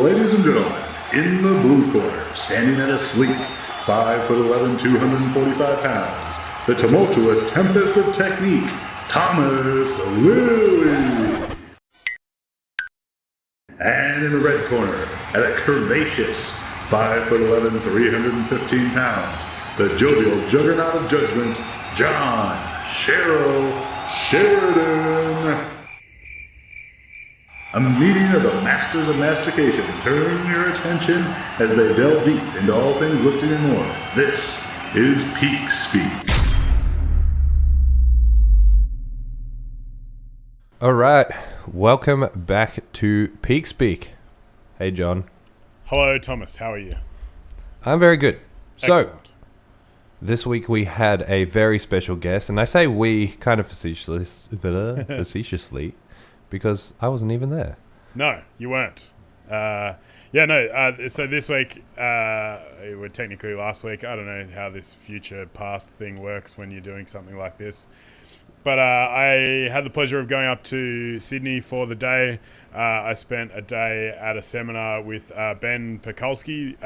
ladies and gentlemen, in the blue corner, standing at a sleek 5'11", 245 pounds, the tumultuous tempest of technique, Thomas Lilly. And in the red corner, at a curvaceous 5'11", 315 pounds, the jovial juggernaut of judgment, John Cheryl Sheridan. A meeting of the masters of mastication. Turn your attention as they delve deep into all things lifting and more. This is Peak Speak. All right, welcome back to Peak Speak. Hey, John. Hello, Thomas. How are you? I'm very good. Excellent. So, this week we had a very special guest, and I say we kind of facetiously because I wasn't even there. No, you weren't. So this week, we're technically last week. I don't know how this future past thing works when you're doing something like this. But I had the pleasure of going up to Sydney for the day. I spent a day at a seminar with Ben Pekulski,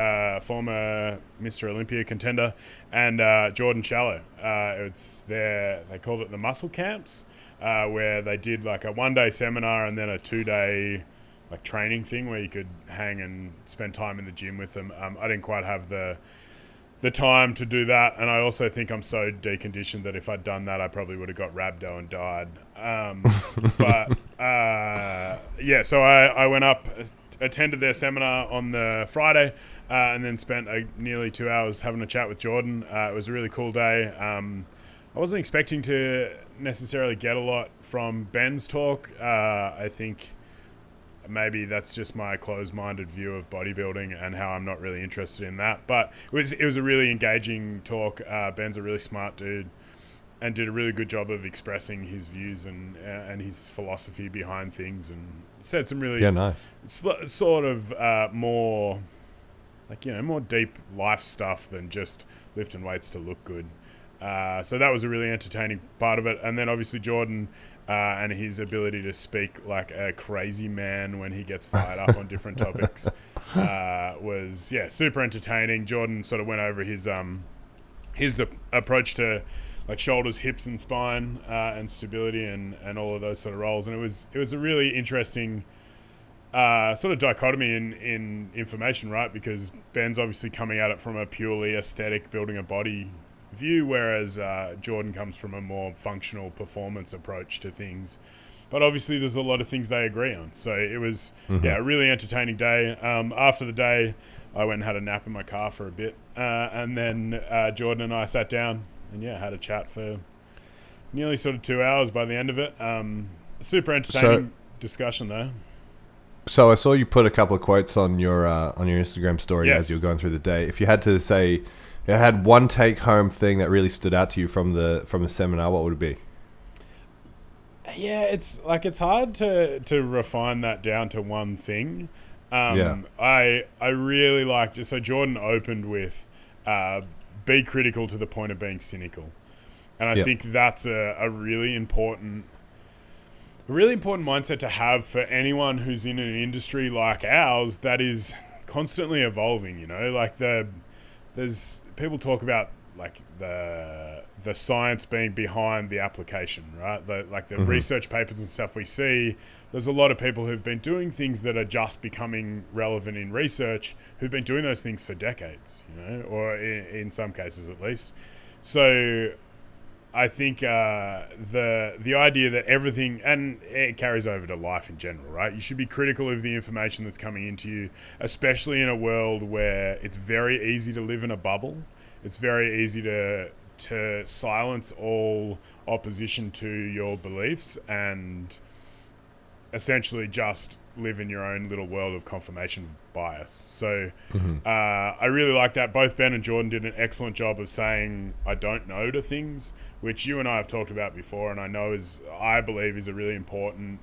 former Mr. Olympia contender, and Jordan Shallow. They called it the Muscle Camps, where they did like a one-day seminar and then a two-day like training thing where you could hang and spend time in the gym with them. I didn't quite have the time to do that, and I also think I'm so deconditioned that if I'd done that, I probably would have got rhabdo and died. So I went up, attended their seminar on the Friday, and then spent nearly 2 hours having a chat with Jordan. It was a really cool day. I wasn't expecting to necessarily get a lot from Ben's talk. I think maybe that's just my closed-minded view of bodybuilding and how I'm not really interested in that. But it was a really engaging talk. Ben's a really smart dude and did a really good job of expressing his views and his philosophy behind things, and said some really sort of more deep life stuff than just lifting weights to look good. So that was a really entertaining part of it. And then obviously Jordan and his ability to speak like a crazy man when he gets fired up on different topics was super entertaining. Jordan sort of went over his approach to like shoulders, hips, and spine and stability and all of those sort of roles. And it was a really interesting sort of dichotomy in information, right? Because Ben's obviously coming at it from a purely aesthetic building a body view, whereas Jordan comes from a more functional performance approach to things. But obviously there's a lot of things they agree on. So it was a really entertaining day. After the day, I went and had a nap in my car for a bit. And then Jordan and I sat down and had a chat for nearly sort of 2 hours by the end of it. Super entertaining discussion though. So I saw you put a couple of quotes on your Instagram story as you were going through the day. If you had to say, you had one take-home thing that really stood out to you from the seminar, what would it be? Yeah, it's hard to refine that down to one thing. I really liked it. So Jordan opened with be critical to the point of being cynical, and I think that's a really important mindset to have for anyone who's in an industry like ours that is constantly evolving. You know, like there's people talk about like the science being behind the application, right? The research papers and stuff we see. There's a lot of people who've been doing things that are just becoming relevant in research, who've been doing those things for decades, you know, or in some cases at least. So I think the idea that everything, and it carries over to life in general, right? You should be critical of the information that's coming into you, especially in a world where it's very easy to live in a bubble. It's very easy to silence all opposition to your beliefs and essentially just live in your own little world of confirmation bias. So I really like that. Both Ben and Jordan did an excellent job of saying I don't know to things, which you and I have talked about before, and I believe is a really important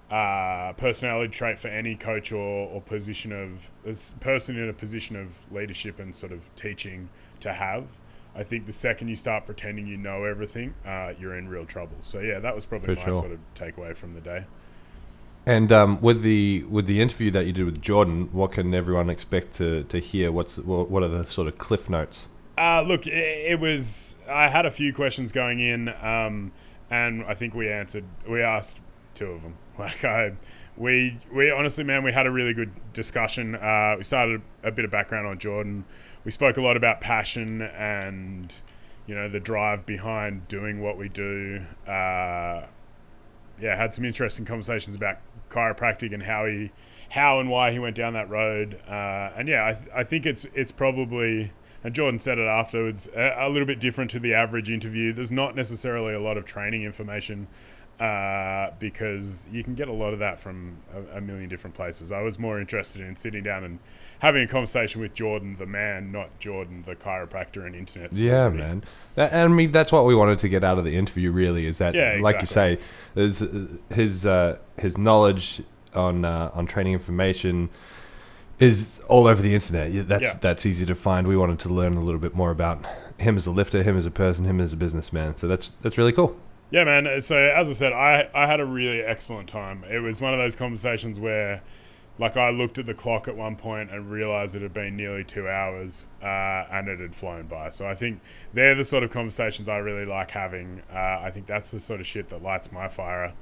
personality trait for any coach or person in a position of leadership and sort of teaching to have. I think the second you start pretending you know everything, you're in real trouble. So that was probably my sort of takeaway from the day. And with the interview that you did with Jordan, what can everyone expect to hear? What are the sort of cliff notes? Look, it was. I had a few questions going in, and I think we asked two of them. We honestly, man, we had a really good discussion. We started a bit of background on Jordan. We spoke a lot about passion and, the drive behind doing what we do. Had some interesting conversations about chiropractic and how and why he went down that road. I think it's probably, and Jordan said it afterwards, a little bit different to the average interview. There's not necessarily a lot of training information because you can get a lot of that from a million different places. I was more interested in sitting down and having a conversation with Jordan, the man, not Jordan, the chiropractor and internet celebrity. Yeah, man. And I mean, that's what we wanted to get out of the interview, really, is that, like you say, there's his knowledge on training information is all over the internet. That's easy to find. We wanted to learn a little bit more about him as a lifter, him as a person, him as a businessman. So that's really cool. Yeah, man. So as I said, I had a really excellent time. It was one of those conversations where, I looked at the clock at one point and realized it had been nearly 2 hours and it had flown by. So I think they're the sort of conversations I really like having. I think that's the sort of shit that lights my fire,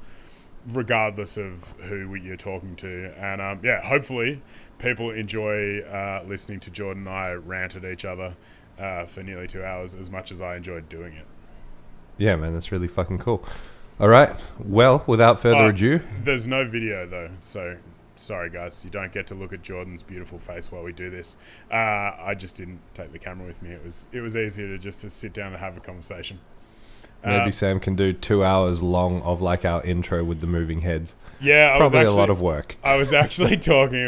regardless of who you're talking to. And hopefully people enjoy listening to Jordan and I rant at each other for nearly 2 hours as much as I enjoyed doing it. Yeah, man, that's really fucking cool. All right. Well, without further ado. There's no video, though, so sorry, guys. You don't get to look at Jordan's beautiful face while we do this. I just didn't take the camera with me. It was easier to sit down and have a conversation. Maybe Sam can do 2 hours long of our intro with the moving heads. Yeah, probably a lot of work. I was actually thinking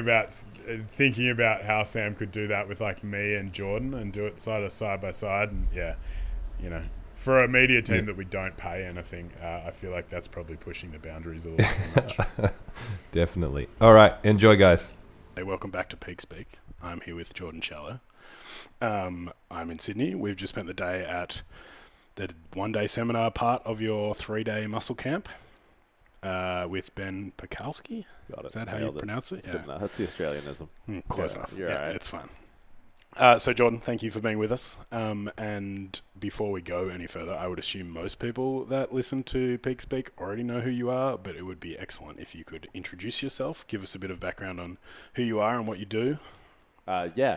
about how Sam could do that with me and Jordan and do it side by side. And for a media team that we don't pay anything, I feel like that's probably pushing the boundaries a little too much. Definitely. All right, enjoy, guys. Hey, welcome back to Peak Speak. I'm here with Jordan Shallow. I'm in Sydney. We've just spent the day at the one-day seminar part of your 3-day muscle camp with Ben Pekalski. Got it. Is that how you pronounce it? That's good enough. That's the Australianism. Close enough. You're all right. It's fine. So, Jordan, thank you for being with us. And before we go any further, I would assume most people that listen to Peak Speak already know who you are, but it would be excellent if you could introduce yourself, give us a bit of background on who you are and what you do.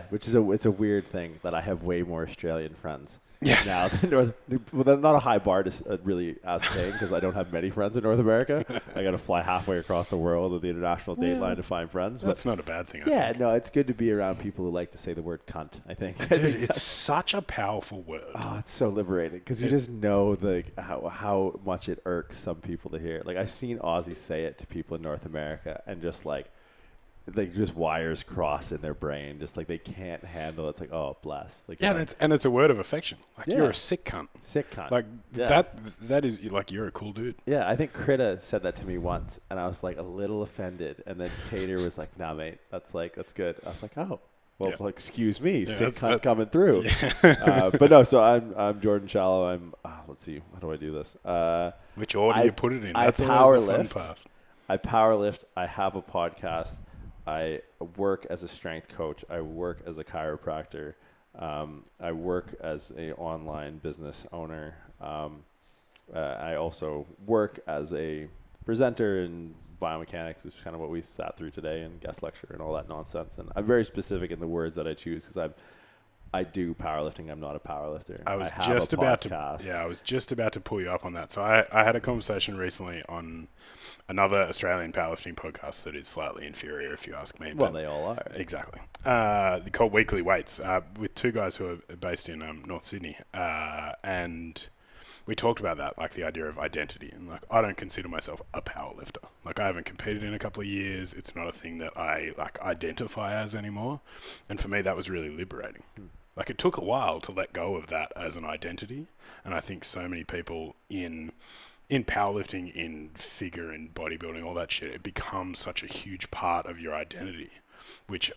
Which is it's a weird thing that I have way more Australian friends. Yes. Now, well, not a high bar to really ascertain because I don't have many friends in North America. I got to fly halfway across the world with the international date line to find friends. That's not a bad thing. I think. No, it's good to be around people who like to say the word cunt, I think. Dude, it's such a powerful word. Oh, it's so liberating because you just know how much it irks some people to hear. I've seen Aussies say it to people in North America and just just wires cross in their brain, just they can't handle it. It's oh, bless. And it's a word of affection. You're a sick cunt. Sick cunt. That is you're a cool dude. Yeah, I think Krita said that to me once, and I was a little offended. And then Tater was nah, mate, that's good. I was oh. Well, excuse me, sick cunt coming through. Yeah. But no, so I'm Jordan Shallow. I'm. Let's see, how do I do this? Which order you put it in? That's always the fun part. I powerlift. I have a podcast. I work as a strength coach. I work as a chiropractor. I work as an online business owner. I also work as a presenter in biomechanics, which is kind of what we sat through today, and guest lecture and all that nonsense. And I'm very specific in the words that I choose because I do powerlifting. I'm not a powerlifter. I was just about to pull you up on that. So I had a conversation recently on another Australian powerlifting podcast that is slightly inferior, if you ask me. Well, they all are. Exactly. They're called Weekly Weights with two guys who are based in North Sydney. And we talked about that, the idea of identity. And I don't consider myself a powerlifter. I haven't competed in a couple of years. It's not a thing that I identify as anymore. And for me, that was really liberating. It took a while to let go of that as an identity. And I think so many people in powerlifting, in figure and bodybuilding, all that shit, it becomes such a huge part of your identity, which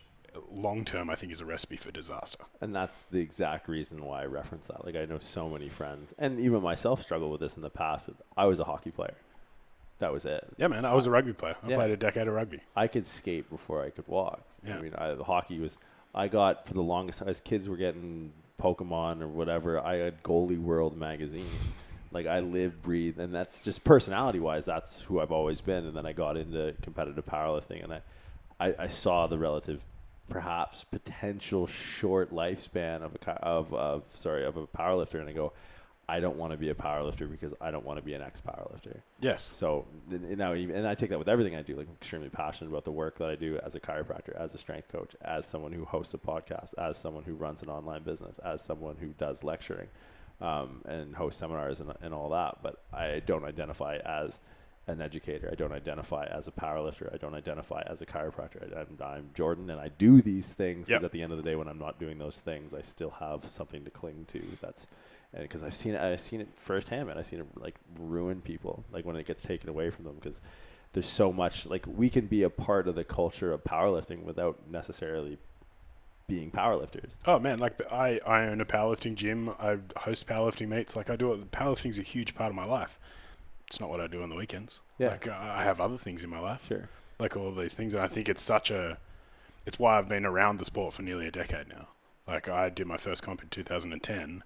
long term I think is a recipe for disaster. And that's the exact reason why I reference that. I know so many friends, and even myself struggle with this in the past. I was a hockey player. That was it. Yeah, man. I was a rugby player. I played a decade of rugby. I could skate before I could walk. Yeah. I mean, hockey was. I got for the longest as kids were getting Pokemon or whatever. I had Goalie World magazine. Like I live, breathe, and that's just personality-wise. That's who I've always been. And then I got into competitive powerlifting, and I saw the relative, perhaps potential short lifespan of a powerlifter, and I go, I don't want to be a powerlifter because I don't want to be an ex-powerlifter. Yes. So now, and I take that with everything I do. Like I'm extremely passionate about the work that I do as a chiropractor, as a strength coach, as someone who hosts a podcast, as someone who runs an online business, as someone who does lecturing. And host seminars and all that, but I don't identify as an educator. I don't identify as a powerlifter. I don't identify as a chiropractor. I'm Jordan, and I do these things. Because at the end of the day, when I'm not doing those things, I still have something to cling to. Because I've seen it firsthand, man. I've seen it like ruin people, like when it gets taken away from them. Because there's so much, like we can be a part of the culture of powerlifting without necessarily being powerlifters. Oh man, like I own a powerlifting gym. I host powerlifting meets. Like I do it. Powerlifting's a huge part of my life. It's not what I do on the weekends. Yeah. Like I have other things in my life. Sure. Like all of these things, and I think it's it's why I've been around the sport for nearly a decade now. Like I did my first comp in 2010,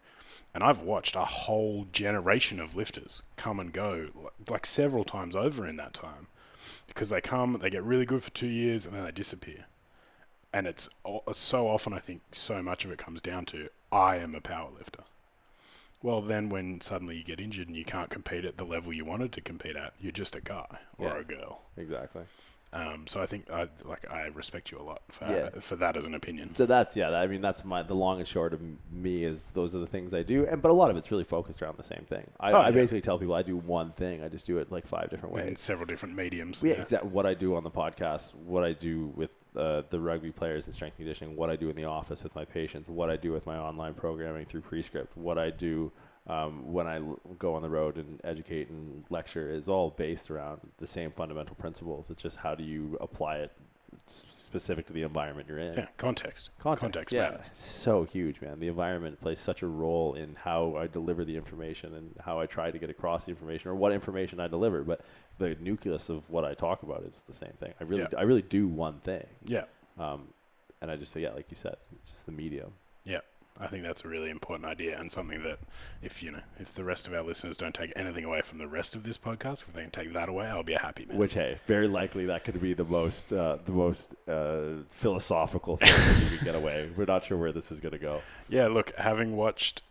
and I've watched a whole generation of lifters come and go, like several times over in that time, because they come, they get really good for 2 years, and then they disappear. And it's so often, I think, so much of it comes down to, I am a powerlifter. Well, then when suddenly you get injured and you can't compete at the level you wanted to compete at, you're just a guy or a girl. Exactly. So I think I respect you a lot for that as an opinion. So that's I mean that's the long and short of me is those are the things I do, but a lot of it's really focused around the same thing. I basically tell people I do one thing. I just do it like 5 different ways in several different mediums. Yeah, exactly. What I do on the podcast, what I do with the rugby players and strength and conditioning, what I do in the office with my patients, what I do with my online programming through Prescript, what I do when I go on the road and educate and lecture is all based around the same fundamental principles. It's just how do you apply it specific to the environment you're in. Yeah, context yeah, matters. It's so huge, man. The environment plays such a role in how I deliver the information and how I try to get across the information or what information I deliver. But the nucleus of what I talk about is the same thing. I really do one thing. Yeah. And I just say, like you said, it's just the medium. Yeah. I think that's a really important idea and something that if the rest of our listeners don't take anything away from the rest of this podcast, if they can take that away, I'll be a happy man. Which, hey, very likely that could be the most philosophical thing that you can get away. We're not sure where this is going to go. Yeah, look, having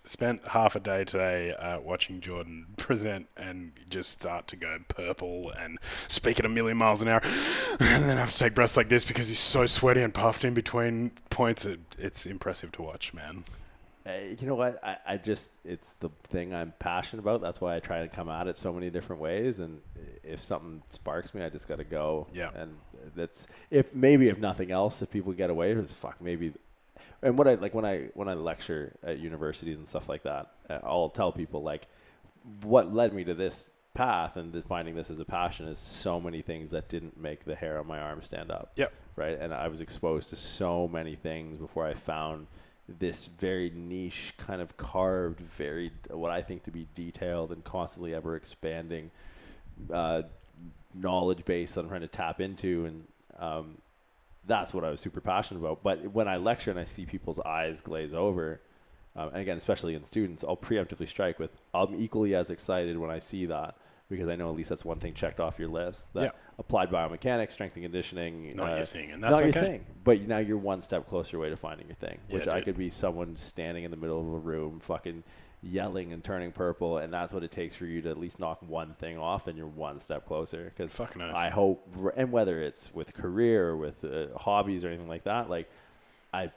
spent half a day today watching Jordan present and just start to go purple and speak at 1,000,000 miles an hour and then have to take breaths like this because he's so sweaty and puffed in between points, it's impressive to watch, man. You know what? I just, it's the thing I'm passionate about. That's why I try to come at it so many different ways. And if something sparks me, I just got to go. Yeah. And that's, if nothing else, if people get away, it's maybe. And what I like when I lecture at universities and stuff like that, I'll tell people like what led me to this path and finding this as a passion is so many things that didn't make the hair on my arm stand up. Yep. Right. And I was exposed to so many things before I found this very niche kind of carved, very what I think to be detailed and constantly ever expanding knowledge base that I'm trying to tap into. And that's what I was super passionate about. But when I lecture and I see people's eyes glaze over, and again, especially in students, I'll preemptively strike with, I'm equally as excited when I see that because I know at least that's one thing checked off your list. That applied biomechanics, strength and conditioning. Not your thing, and that's not okay. Your thing. But now you're one step closer way to finding your thing, which I could be someone standing in the middle of a room fucking yelling and turning purple, and that's what it takes for you to at least knock one thing off, and you're one step closer. Because I hope, and whether it's with career or with hobbies or anything like that, like I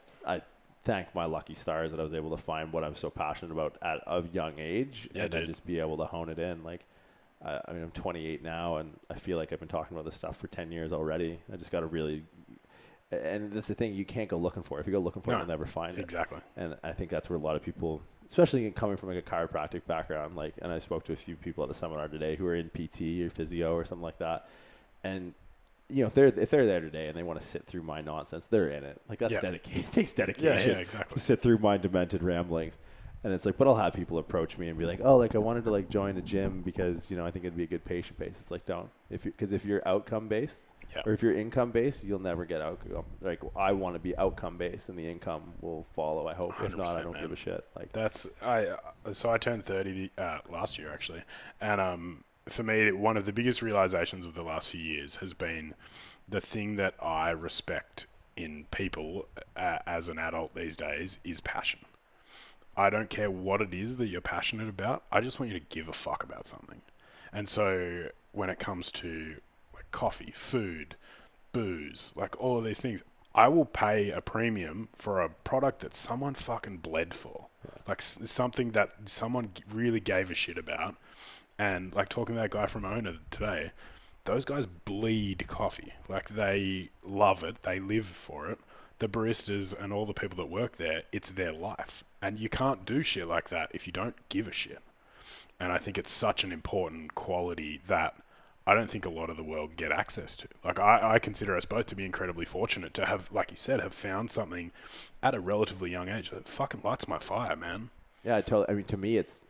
thank my lucky stars that I was able to find what I'm so passionate about at a young age, and then just be able to hone it in. Like, I mean, I'm 28 now, and I feel like I've been talking about this stuff for 10 years already. I just got to really, and that's the thing, you can't go looking for it. If you go looking for it, you'll never find it. Exactly. And I think that's where a lot of people, especially coming from like a chiropractic background, like, and I spoke to a few people at the seminar today who are in PT or physio or something like that, and you know, if they're there today and they want to sit through my nonsense, they're in it. Like, that's dedication. It takes dedication. Yeah, exactly. To sit through my demented ramblings. And it's like, but I'll have people approach me and be like, oh, like I wanted to like join a gym because, I think it'd be a good patient base. It's like, don't. Because if you're outcome based or if you're income based, you'll never get outcome. Like I want to be outcome based and the income will follow, I hope. If not, I don't give a shit. Like so I turned 30 last year actually. And for me, one of the biggest realizations of the last few years has been the thing that I respect in people as an adult these days is passion. I don't care what it is that you're passionate about. I just want you to give a fuck about something. And so when it comes to like coffee, food, booze, like all of these things, I will pay a premium for a product that someone fucking bled for. Like something that someone really gave a shit about. And like talking to that guy from Owner today, those guys bleed coffee. Like they love it. They live for it. The baristas and all the people that work there, it's their life. And you can't do shit like that if you don't give a shit. And I think it's such an important quality that I don't think a lot of the world get access to. Like I consider us both to be incredibly fortunate to have, like you said, have found something at a relatively young age that fucking lights my fire, man. Yeah, totally. I mean, to me, it's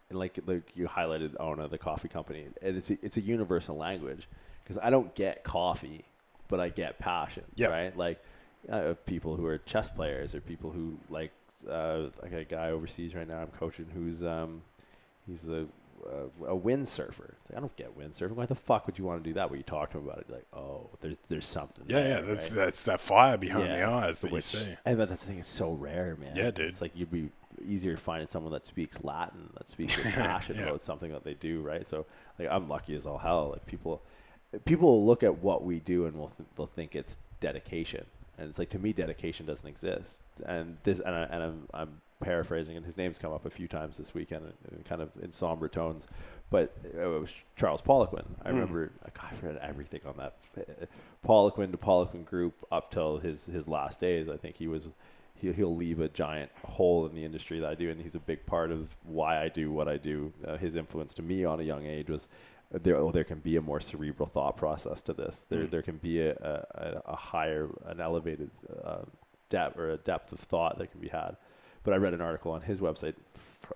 like you highlighted Ona, the coffee company. And it's a universal language because I don't get coffee, but I get passion, right? Like, people who are chess players or people who like a guy overseas right now I'm coaching who's he's a windsurfer. It's like, I don't get windsurfing. Why the fuck would you want to do that? When you talk to him about it, you're like, oh, there's something. That's that fire behind the eyes that you see. And that's the thing. It's so rare, man. Yeah, dude. It's like you'd be easier finding someone that speaks Latin, that speaks with passion about something that they do, right? So like I'm lucky as all hell. Like people will look at what we do and they'll think it's dedication. And it's like, to me, dedication doesn't exist. And I'm paraphrasing, and his name's come up a few times this weekend, and kind of in somber tones. But it was Charles Poliquin. I remember, I've read everything on that Poliquin to Poliquin group up till his last days. I think he'll leave a giant hole in the industry that I do, and he's a big part of why I do what I do. His influence to me on a young age was. There can be a more cerebral thought process to this. There can be a higher, an elevated depth of thought that can be had. But I read an article on his website,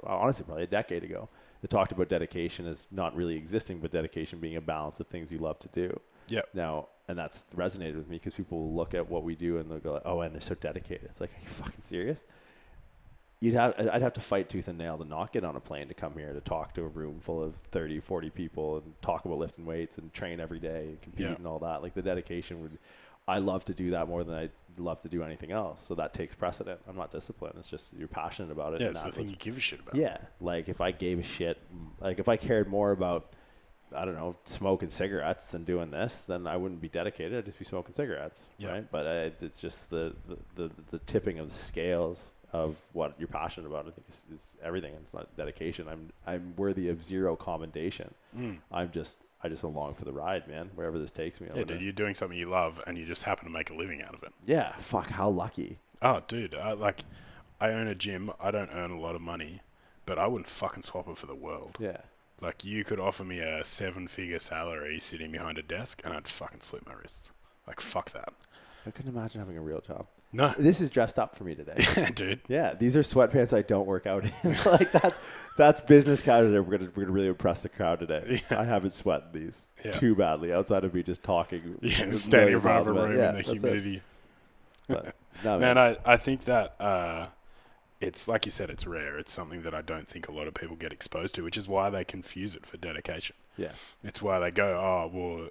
honestly, probably a decade ago, that talked about dedication as not really existing, but dedication being a balance of things you love to do. Yeah. Now, and that's resonated with me because people will look at what we do and they'll go, oh, and they're so dedicated. It's like, are you fucking serious? I'd have to fight tooth and nail to not get on a plane to come here to talk to a room full of 30, 40 people and talk about lifting weights and train every day and compete and all that. Like the dedication I love to do that more than I love to do anything else. So that takes precedent. I'm not disciplined. It's just you're passionate about it. Yeah, it's the thing you give a shit about. Yeah. Like if I gave a shit, like if I cared more about, I don't know, smoking cigarettes than doing this, then I wouldn't be dedicated. I'd just be smoking cigarettes. Right. But it's just the tipping of the scales of what you're passionate about. I think is everything. It's not dedication. I'm worthy of zero commendation. I just along for the ride, man. Wherever this takes me. Dude, you're doing something you love, and you just happen to make a living out of it. Yeah, fuck, how lucky. Oh, dude, I own a gym. I don't earn a lot of money, but I wouldn't fucking swap it for the world. Yeah. Like you could offer me a 7-figure salary sitting behind a desk, and I'd fucking slit my wrists. Like fuck that. I couldn't imagine having a real job. No. This is dressed up for me today. Dude. Yeah, these are sweatpants I don't work out in. Like that's business casual. We're gonna really impress the crowd today. Yeah. I haven't sweated these too badly outside of me just talking. Yeah, standing in front of a room in the humidity. But, no, man, I think that it's like you said, it's rare. It's something that I don't think a lot of people get exposed to, which is why they confuse it for dedication. Yeah. It's why they go, oh, well,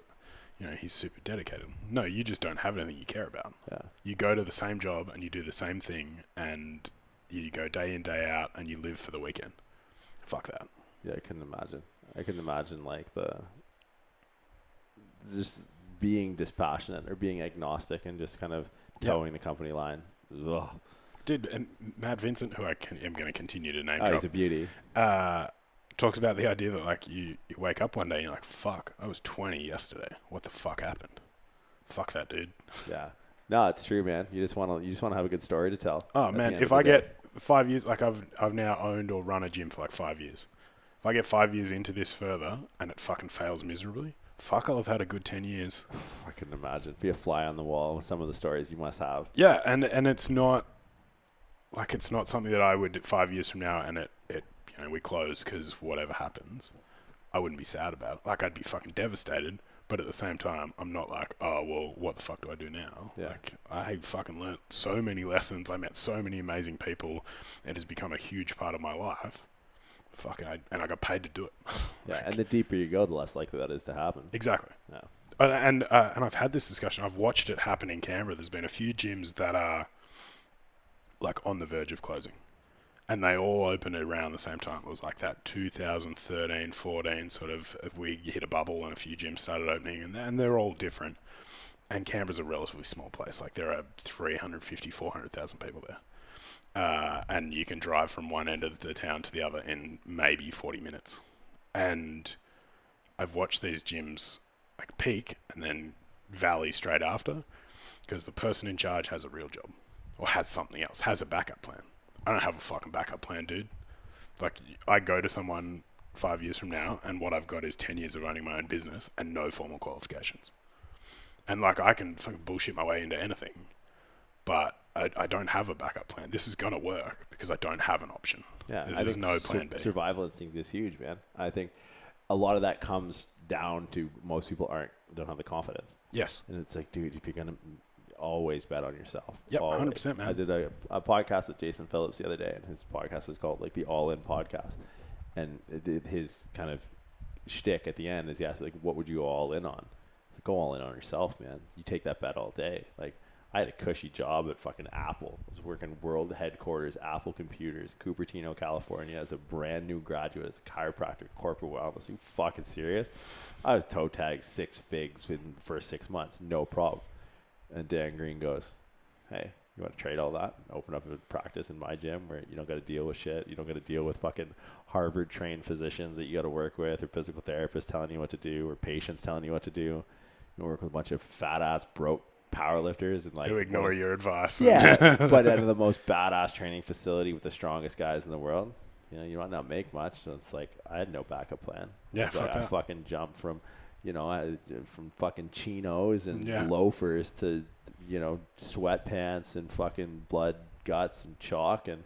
he's super dedicated. No, you just don't have anything you care about. Yeah. You go to the same job and you do the same thing and you go day in, day out and you live for the weekend. Fuck that. Yeah, I couldn't imagine like just being dispassionate or being agnostic and just kind of towing the company line. Ugh. Dude, and Matt Vincent, who am going to continue to name drop. He's a beauty. Talks about the idea that like you wake up one day and you're like, fuck, I was 20 yesterday. What the fuck happened? Fuck that, dude. Yeah. No, it's true, man. You just want to have a good story to tell. Oh man, if I get 5 years, like I've now owned or run a gym for like 5 years. If I get 5 years into this further and it fucking fails miserably, fuck, I'll have had a good 10 years. I couldn't imagine. Be a fly on the wall with some of the stories you must have. Yeah, and it's not like it's not something that I would 5 years from now and we close because whatever happens, I wouldn't be sad about it. Like I'd be fucking devastated, but at the same time, I'm not like, oh well, what the fuck do I do now? Yeah. Like I fucking learnt so many lessons. I met so many amazing people. It has become a huge part of my life. And I got paid to do it. Yeah, and the deeper you go, the less likely that is to happen. Exactly. Yeah. And I've had this discussion. I've watched it happen in Canberra. There's been a few gyms that are like on the verge of closing, and they all opened around the same time. It was like that 2013, 14 sort of. We hit a bubble, and a few gyms started opening, and they're all different. And Canberra's a relatively small place. Like there are 350, 400,000 people there. And you can drive from one end of the town to the other in maybe 40 minutes. And I've watched these gyms like peak and then valley straight after because the person in charge has a real job or has something else, has a backup plan. I don't have a fucking backup plan, dude. Like I go to someone 5 years from now and what I've got is 10 years of owning my own business and no formal qualifications. And like I can fucking bullshit my way into anything, but I don't have a backup plan. This is going to work because I don't have an option. Yeah, There's no plan B. Survival instinct is huge, man. I think a lot of that comes down to most people don't have the confidence. Yes. And it's like, dude, if you're going to always bet on yourself. Yep, always. 100%, man. I did a podcast with Jason Phillips the other day, and his podcast is called like the All In Podcast. And his kind of shtick at the end is he asks, like, what would you go all in on? It's like, go all in on yourself, man. You take that bet all day. Like, I had a cushy job at fucking Apple. I was working world headquarters, Apple Computers, Cupertino, California, as a brand new graduate, as a chiropractor, corporate wellness. Are you fucking serious? I was toe tagged 6 figs in the first 6 months, no problem. And Dan Green goes, hey, you want to trade all that and open up a practice in my gym where you don't got to deal with shit. You don't got to deal with fucking Harvard-trained physicians that you got to work with, or physical therapists telling you what to do, or patients telling you what to do. You work with a bunch of fat-ass broke powerlifters and like who ignore your advice. Yeah, but at the most badass training facility with the strongest guys in the world, you might not make much. So it's like I had no backup plan. Yeah, so I fucking jumped from, from fucking chinos and loafers to, sweatpants and fucking blood, guts, and chalk. And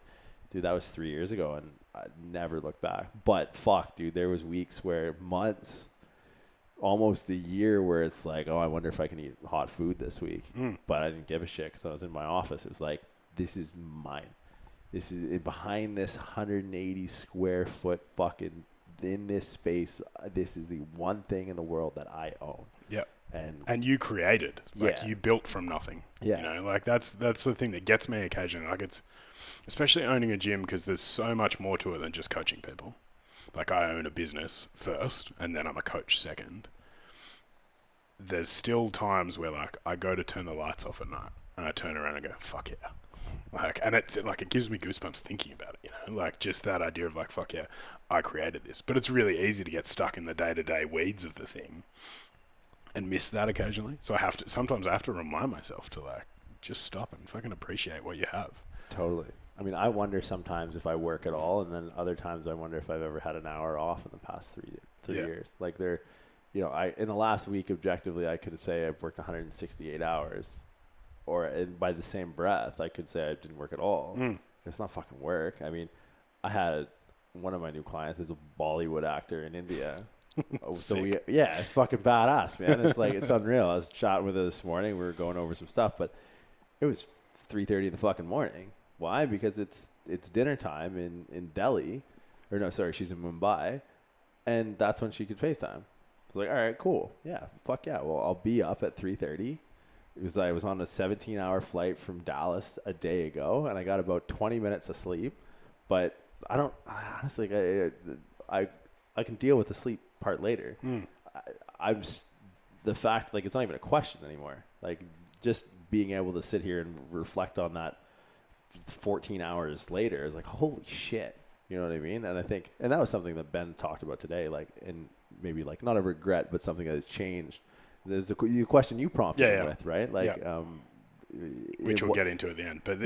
dude, that was 3 years ago, and I never looked back. But fuck, dude, there was weeks where months. Almost a year where it's like, oh, I wonder if I can eat hot food this week. But I didn't give a shit because I was in my office. It was like, this is mine. This is behind this 180 square foot fucking in this space. This is the one thing in the world that I own. Yep. And you created, like you built from nothing. Yeah. Like that's the thing that gets me occasionally. Like it's, especially owning a gym, because there's so much more to it than just coaching people. Like I own a business first, and then I'm a coach second. There's still times where like I go to turn the lights off at night, and I turn around and go, "Fuck yeah!" Like, and it's like it gives me goosebumps thinking about it. Like just that idea of like, "Fuck yeah, I created this." But it's really easy to get stuck in the day-to-day weeds of the thing, and miss that occasionally. So sometimes I have to remind myself to like just stop and fucking appreciate what you have. Totally. I mean, I wonder sometimes if I work at all, and then other times I wonder if I've ever had an hour off in the past three years. Like in the last week, objectively, I could say I've worked 168 hours, or by the same breath, I could say I didn't work at all. It's not fucking work. I mean, I had one of my new clients is a Bollywood actor in India. So it's fucking badass, man. It's like, it's unreal. I was chatting with her this morning. We were going over some stuff, but it was 3:30 in the fucking morning. Why? Because it's dinner time in Delhi. Or no, sorry, she's in Mumbai. And that's when she could FaceTime. I was like, all right, cool. Yeah, fuck yeah. Well, I'll be up at 3:30. I was on a 17-hour flight from Dallas a day ago, and I got about 20 minutes of sleep. But I don't, honestly, I can deal with the sleep part later. I'm the fact, like, it's not even a question anymore. Like, just being able to sit here and reflect on that 14 hours later is like, holy shit. You know what I mean? And I think, and that was something that Ben talked about today, like, and maybe like not a regret, but something that has changed. There's the question you prompted me with, right? Like, which we'll get into at the end. But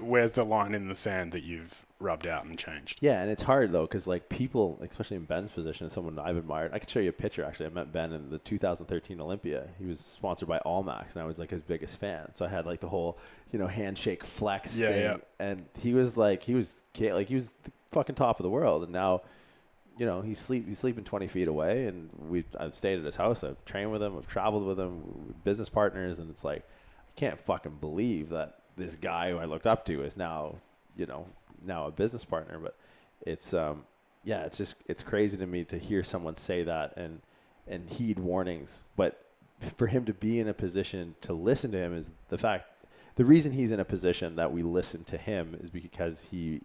where's the line in the sand that you've rubbed out and changed? Yeah, and it's hard though, because like people, especially in Ben's position, someone I've admired. I can show you a picture. Actually, I met Ben in the 2013 Olympia. He was sponsored by Allmax, and I was like his biggest fan. So I had like the whole handshake flex thing, and he was the fucking top of the world. And now, he's sleeping 20 feet away, and I've stayed at his house. I've trained with him. I've traveled with him. We're business partners, and it's like I can't fucking believe that this guy who I looked up to is now a business partner. But it's it's crazy to me to hear someone say that and heed warnings. But for him to be in a position to listen to him is the reason he's in a position that we listen to him is because he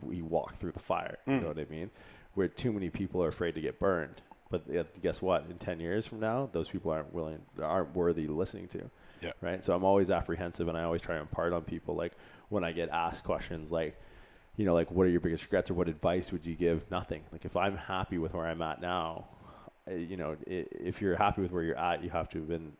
walked through the fire. You know what I mean? Where too many people are afraid to get burned. But guess what? In 10 years from now, those people aren't worthy listening to. Yeah. Right. So I'm always apprehensive, and I always try to impart on people, like when I get asked questions like, like what are your biggest regrets or what advice would you give? Nothing. Like if I'm happy with where I'm at now, if you're happy with where you're at, you have to have been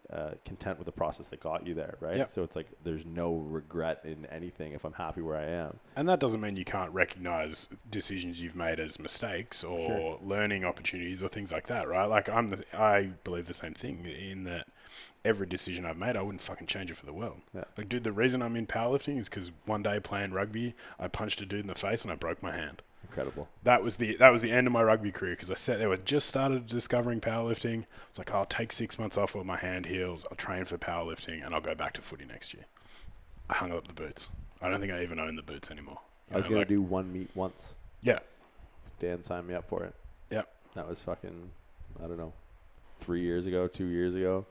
content with the process that got you there, right? Yep. So it's like there's no regret in anything if I'm happy where I am. And that doesn't mean you can't recognize decisions you've made as mistakes or learning opportunities or things like that, right? Like I believe the same thing in that every decision I've made, I wouldn't fucking change it for the world. Yeah. Like, dude, the reason I'm in powerlifting is because one day playing rugby, I punched a dude in the face and I broke my hand. Incredible. That was the end of my rugby career because I sat there, just started discovering powerlifting. I was like, I'll take 6 months off while my hand heals. I'll train for powerlifting and I'll go back to footy next year. I hung up the boots. I don't think I even own the boots anymore. I was going to do one meet once. Yeah. Dan signed me up for it. Yeah. That was fucking, I don't know, 3 years ago, 2 years ago.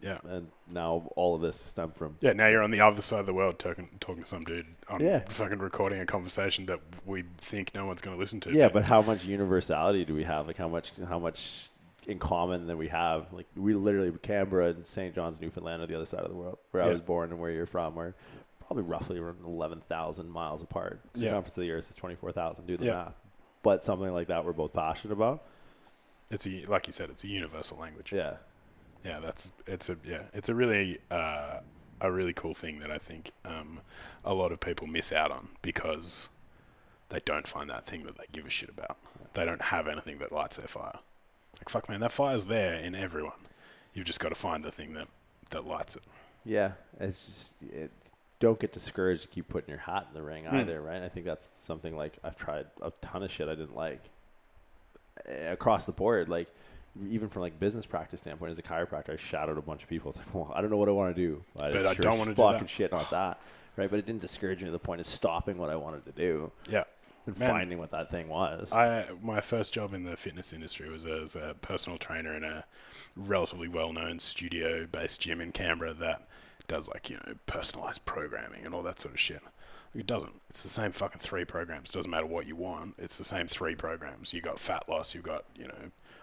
Yeah. And now all of this stemmed from... Yeah, now you're on the other side of the world talking to some dude on fucking recording a conversation that we think no one's going to listen to. Yeah, but how much universality do we have? Like how much in common that we have? Like we literally, Canberra and St. John's, Newfoundland are the other side of the world. Where I was born and where you're from are probably roughly around 11,000 miles apart. The circumference of the earth is 24,000. Do the math. But something like that we're both passionate about. Like you said, it's a universal language. Yeah. Yeah, it's a really cool thing that I think a lot of people miss out on because they don't find that thing that they give a shit about. They don't have anything that lights their fire. Like, fuck, man, that fire's there in everyone. You've just got to find the thing that lights it. Yeah, it's just don't get discouraged to keep putting your hat in the ring either, right? I think that's something like I've tried a ton of shit I didn't like across the board, like. Even from like business practice standpoint, as a chiropractor, I shadowed a bunch of people. It's like, well, I don't know what I want to do, but I don't want to do fucking shit on that, right? But it didn't discourage me to the point of stopping what I wanted to do. Yeah, and finding what that thing was. My first job in the fitness industry was as a personal trainer in a relatively well-known studio-based gym in Canberra that does personalized programming and all that sort of shit. It doesn't. It's the same fucking 3 programs. Doesn't matter what you want. It's the same 3 programs. You got fat loss. You've got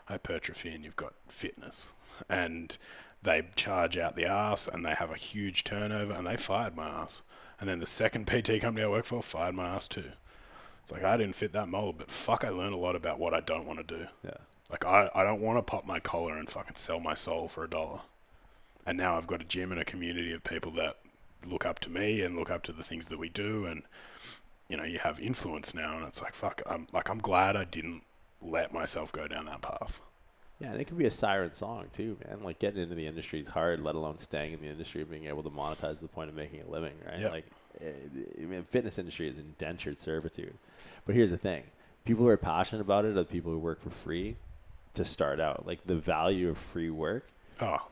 hypertrophy, and you've got fitness, and they charge out the ass, and they have a huge turnover, and they fired my ass. And then the second PT company I work for fired my ass too. It's like I didn't fit that mold, but fuck, I learned a lot about what I don't want to do. Yeah. Like I don't want to pop my collar and fucking sell my soul for $1. And now I've got a gym and a community of people that look up to me and look up to the things that we do, and you have influence now, and it's like fuck. I'm glad I didn't let myself go down that path. Yeah, and it can be a siren song too, man. Like getting into the industry is hard, let alone staying in the industry and being able to monetize to the point of making a living, right? Yep. Like, fitness industry is indentured servitude. But here's the thing: people who are passionate about it are the people who work for free to start out. Like the value of free work. Oh,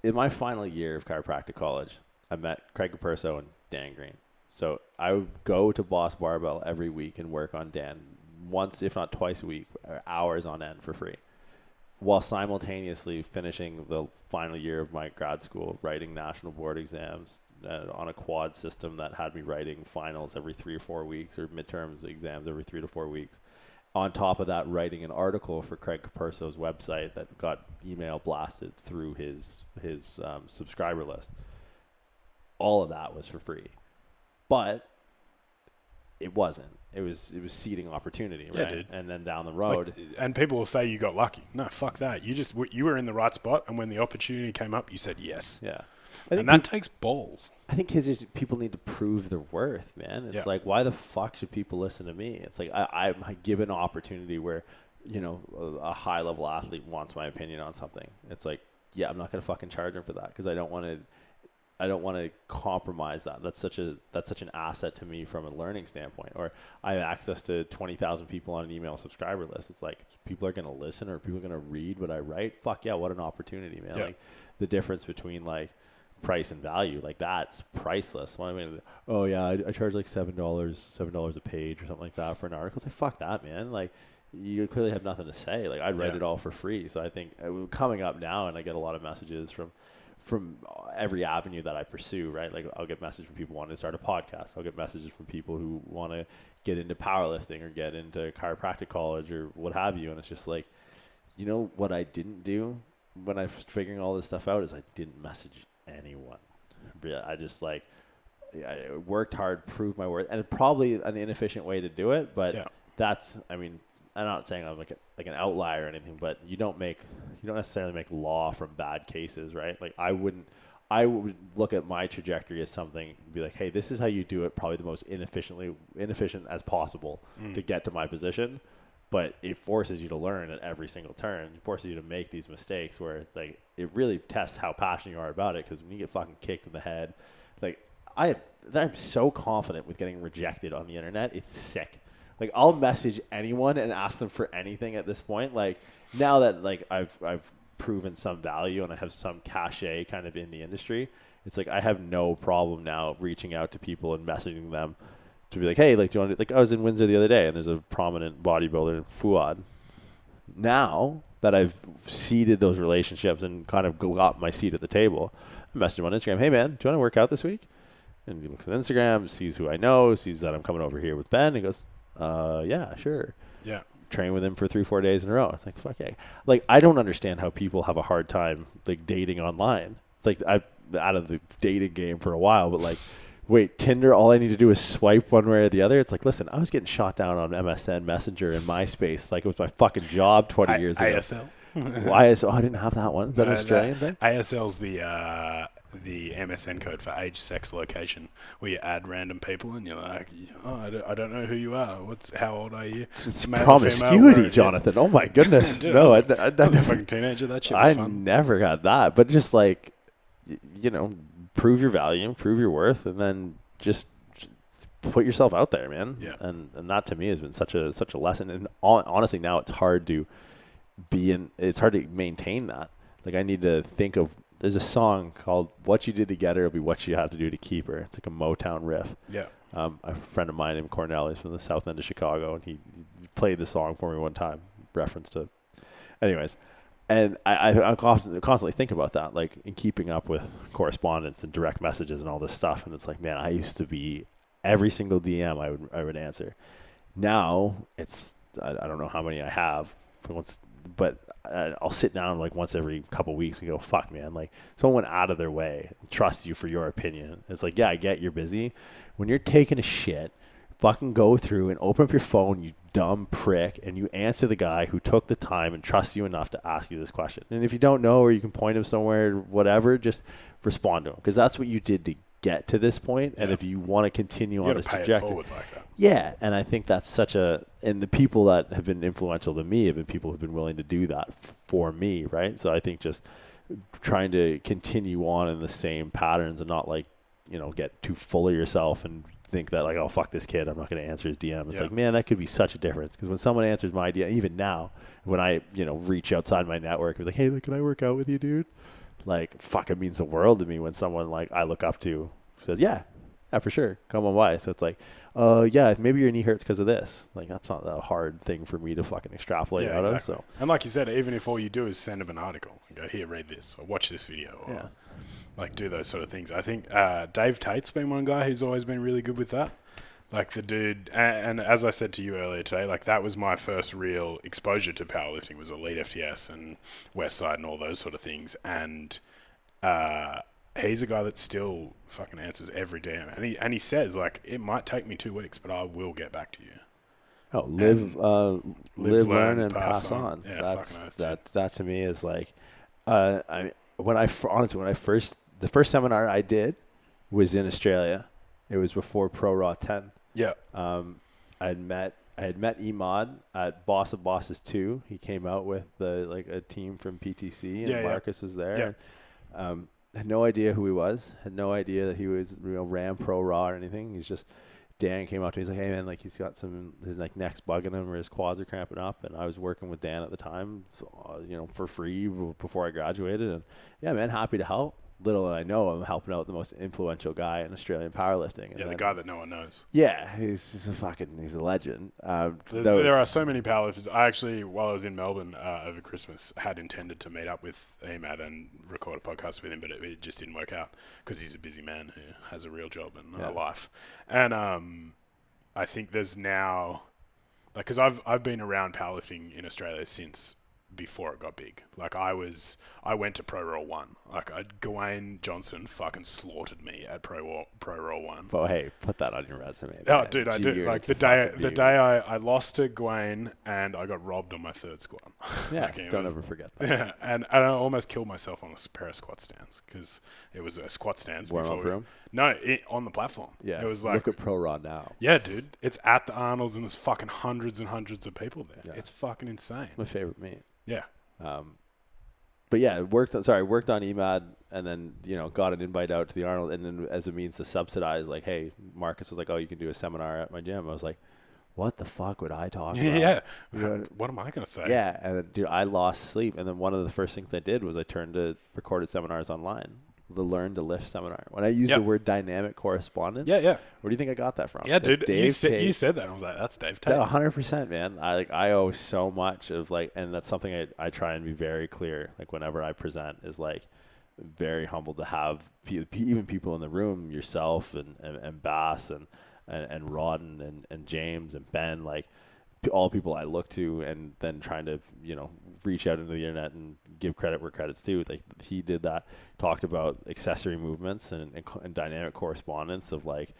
in my final year of chiropractic college, I met Craig Capurso and Dan Green. So I would go to Boss Barbell every week and work on Dan once, if not twice a week, hours on end for free, while simultaneously finishing the final year of my grad school, writing national board exams on a quad system that had me writing finals every 3 or 4 weeks or midterms exams every 3 to 4 weeks. On top of that, writing an article for Craig Capurso's website that got email blasted through his subscriber list. All of that was for free, but it wasn't. It was seeding opportunity, right? Yeah, dude. And then down the road, and people will say you got lucky. No, fuck that. You were in the right spot, and when the opportunity came up, you said yes. Yeah. And that takes balls. I think people need to prove their worth, man. It's like, why the fuck should people listen to me? It's like I'm given an opportunity where, a high level athlete wants my opinion on something. It's like, yeah, I'm not gonna fucking charge him for that because I don't want to compromise that. That's such an asset to me from a learning standpoint. Or I have access to 20,000 people on an email subscriber list. It's like, people are gonna listen or people are gonna read what I write. Fuck yeah, what an opportunity, man. Yeah. Like the difference between like price and value, like that's priceless. Well, I mean, oh yeah, I charge like $7 a page or something like that for an article. It's like, fuck that, man. Like, you clearly have nothing to say. Like, I'd write it all for free. So I think coming up now, and I get a lot of messages from every avenue that I pursue, right? Like, I'll get messages from people wanting to start a podcast. I'll get messages from people who want to get into powerlifting or get into chiropractic college or what have you. And it's just like, what I didn't do when I was figuring all this stuff out is I didn't message anyone. I just I worked hard, proved my worth, and probably an inefficient way to do it. But I'm not saying I'm like an outlier or anything, but you don't necessarily make law from bad cases, right? Like I would look at my trajectory as something and be like, hey, this is how you do it, probably the most inefficient as possible to get to my position. But it forces you to learn at every single turn. It forces you to make these mistakes where it's like, it really tests how passionate you are about it. Because when you get fucking kicked in the head, like I'm so confident with getting rejected on the internet. It's sick. Like I'll message anyone and ask them for anything at this point. Like now that like I've proven some value and I have some cachet kind of in the industry, it's like I have no problem now reaching out to people and messaging them to be like, hey, like, do you want to, like, I was in Windsor the other day and there's a prominent bodybuilder, Fuad. Now that I've seeded those relationships and kind of got my seat at the table, I messaged him on Instagram, hey man, do you want to work out this week? And he looks at Instagram, sees who I know, sees that I'm coming over here with Ben, and he goes, yeah, sure. Yeah. Train with him for 3-4 days in a row. It's like, fuck yeah. Like, I don't understand how people have a hard time, like, dating online. It's like, I've been out of the dating game for a while, but like, wait, Tinder, all I need to do is swipe one way or the other? It's like, listen, I was getting shot down on MSN Messenger and MySpace like it was my fucking job 20 years ago. ASL? ISL? I didn't have that one. Is that an Australian thing? ASL's the MSN code for age, sex, location, where you add random people and you're like, oh, I don't know who you are. How old are you? It's promiscuity, Jonathan. No. Oh my goodness. Dude, no, I never a fucking teenager. That shit was fun. I never got that. But just like, prove your value, prove your worth, and then just put yourself out there, man. Yeah. And that to me has been such a lesson. And honestly, now it's hard to maintain that. Like I need to think of. There's a song called "What You Did to Get Her Will Be What You Have to Do to Keep Her." It's like a Motown riff. Yeah. A friend of mine named Cornell, he's from the south end of Chicago, and he played the song for me one time. Reference to, anyways. And I constantly think about that, like in keeping up with correspondence and direct messages and all this stuff. And it's like, man, I used to be every single DM I would answer. Now it's I don't know how many I have, but I'll sit down like once every couple weeks and go, fuck, man, like someone went out of their way, trust you for your opinion. It's like, yeah, I get you're busy. When you're taking a shit, fucking go through and open up your phone, you dumb prick, and you answer the guy who took the time and trusts you enough to ask you this question. And if you don't know, or you can point him somewhere, whatever, just respond to him, because that's what you did to get to this point. And if you want to continue on this trajectory, like that. Yeah, and I think that's and the people that have been influential to me have been people who've been willing to do that for me, right? So I think just trying to continue on in the same patterns and not like, get too full of yourself and think that like, oh, fuck this kid, I'm not going to answer his DM. It's like, man, that could be such a difference, because when someone answers my DM, even now, when I, reach outside my network and be like, hey, can I work out with you, dude? Like, fuck, it means the world to me when someone like I look up to says, yeah, for sure, come on by. So it's like, yeah, maybe your knee hurts because of this. Like, that's not a hard thing for me to fucking extrapolate out of. So, and like you said, even if all you do is send them an article and go, here, read this, or watch this video, or like do those sort of things. I think Dave Tate's been one guy who's always been really good with that. Like the dude, and as I said to you earlier today, like that was my first real exposure to powerlifting, was Elite FTS and Westside and all those sort of things. And he's a guy that still fucking answers every DM, and he says like, it might take me 2 weeks, but I will get back to you. Oh, live, learn, and pass on. Yeah, that to me is like, when I first the first seminar I did was in Australia. It was before Pro Raw 10. Yeah. I had met Emad at Boss of Bosses 2. He came out with a team from PTC, and Marcus was there. Yeah. And, had no idea who he was. Had no idea that he was ran Pro Raw or anything. He's just Dan came up to me. He's like, "Hey man, like he's got his neck's bugging him or his quads are cramping up." And I was working with Dan at the time, so, for free before I graduated. And yeah, man, happy to help. Little did I know, I'm helping out the most influential guy in Australian powerlifting. And the guy that no one knows. Yeah, he's a legend. There are so many powerlifters. I actually, while I was in Melbourne over Christmas, had intended to meet up with Emad and record a podcast with him, but it just didn't work out because he's a busy man who has a real job and a life. And I think there's now, because I've been around powerlifting in Australia since before it got big. Like I went to Pro Raw 1. Like Gawain Johnson fucking slaughtered me at Pro Raw 1. Well, hey, put that on your resume. Oh, man. dude, I do. Like the day I lost to Gawain and I got robbed on my third squat. Yeah, like, don't ever forget that. Yeah, and I almost killed myself on a pair of squat stands because it was a squat stands Warm up room? No, on the platform. Yeah, it was like, look at Pro Raw now. Yeah, dude, it's at the Arnold's and there's fucking hundreds and hundreds of people there. Yeah. It's fucking insane. My favorite meet. Yeah. But yeah, worked on EMAD and then, got an invite out to the Arnold, and then as a means to subsidize, like, hey, Marcus was like, oh, you can do a seminar at my gym. I was like, what the fuck would I talk about? Yeah. What am I going to say? Yeah. And dude, I lost sleep. And then one of the first things I did was I turned to recorded seminars online. The Learn to Lift seminar. When I used the word dynamic correspondence, where do you think I got that from? Yeah, dude, you said that. I was like, that's Dave Tate. 100%, man. I owe so much of and that's something I try and be very clear. Like whenever I present is like very humbled to have even people in the room, yourself and Bass and Rodden and James and Ben, like all people I look to, and then trying to, reach out into the internet and give credit where credit's due. Like he did that, talked about accessory movements and dynamic correspondence of like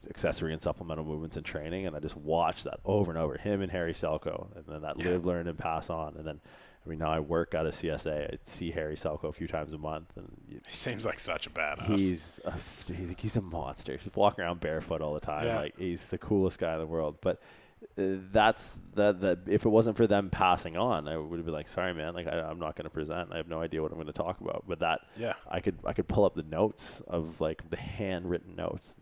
accessory and supplemental movements and training. And I just watched that over and over, him and Harry Selko, and then that live, learn, and pass on. And then, now I work at a CSA. I see Harry Selko a few times a month. And he seems like such a badass. He's a monster. He's walking around barefoot all the time. Yeah. Like he's the coolest guy in the world. But that's that if it wasn't for them passing on, I would have been like, sorry man, like I'm not going to present. I have no idea what I'm going to talk about. But I could pull up the notes of like the handwritten notes,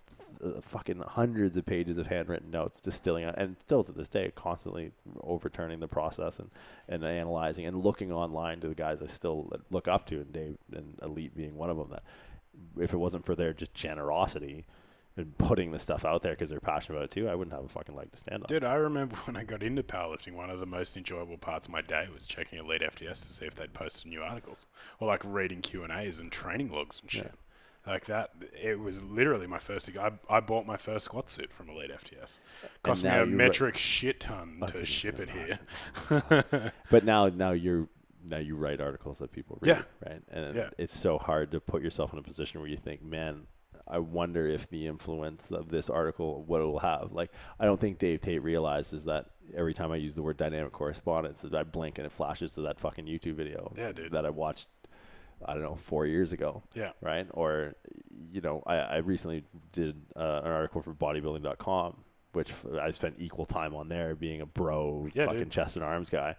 fucking hundreds of pages of handwritten notes, distilling out, and still to this day constantly overturning the process and analyzing and looking online to the guys I still look up to, and Dave and Elite being one of them, that if it wasn't for their just generosity and putting the stuff out there because they're passionate about it too, I wouldn't have a fucking leg to stand on. Dude, I remember when I got into powerlifting, one of the most enjoyable parts of my day was checking Elite FTS to see if they'd posted new articles, or like reading Q&As and training logs and shit. Like that, it was literally my first. I bought my first squat suit from Elite FTS. Cost me a metric shit ton to ship it here. But now you write articles that people read, right? And it's so hard to put yourself in a position where you think, man, I wonder if the influence of this article, what it will have. Like, I don't think Dave Tate realizes that every time I use the word dynamic correspondence, I blink and it flashes to that fucking YouTube video that I watched, I don't know, 4 years ago. Yeah. Right? Or, I recently did an article for bodybuilding.com, which I spent equal time on there being a bro fucking chest and arms guy.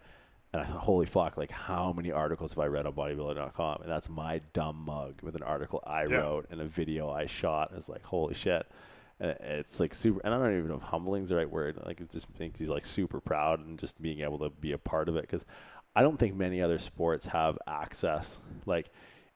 And I thought, holy fuck, like how many articles have I read on bodybuilding.com? And that's my dumb mug with an article I wrote and a video I shot. And it's like, holy shit. And it's like super, and I don't even know if humbling's the right word. Like, it just makes you like super proud and just being able to be a part of it. Because I don't think many other sports have access. Like,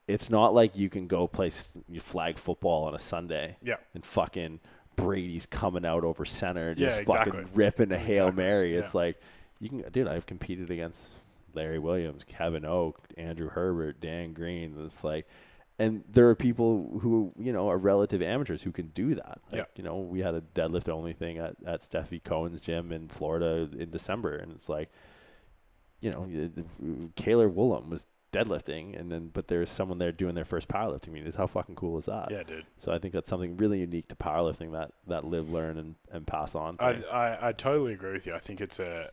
it's not like you can go play flag football on a Sunday and fucking Brady's coming out over center and just fucking ripping a Hail Mary. It's like, I've competed against Larry Williams, Kevin Oak, Andrew Herbert, Dan Green. And it's like, and there are people who, are relative amateurs who can do that. Like, we had a deadlift only thing at Steffi Cohen's gym in Florida in December. And it's like, Kaylor Woolham was deadlifting, but there's someone there doing their first powerlifting meet. How fucking cool is that? Yeah, dude. So I think that's something really unique to powerlifting, that live, learn, and pass on thing. I totally agree with you. I think it's a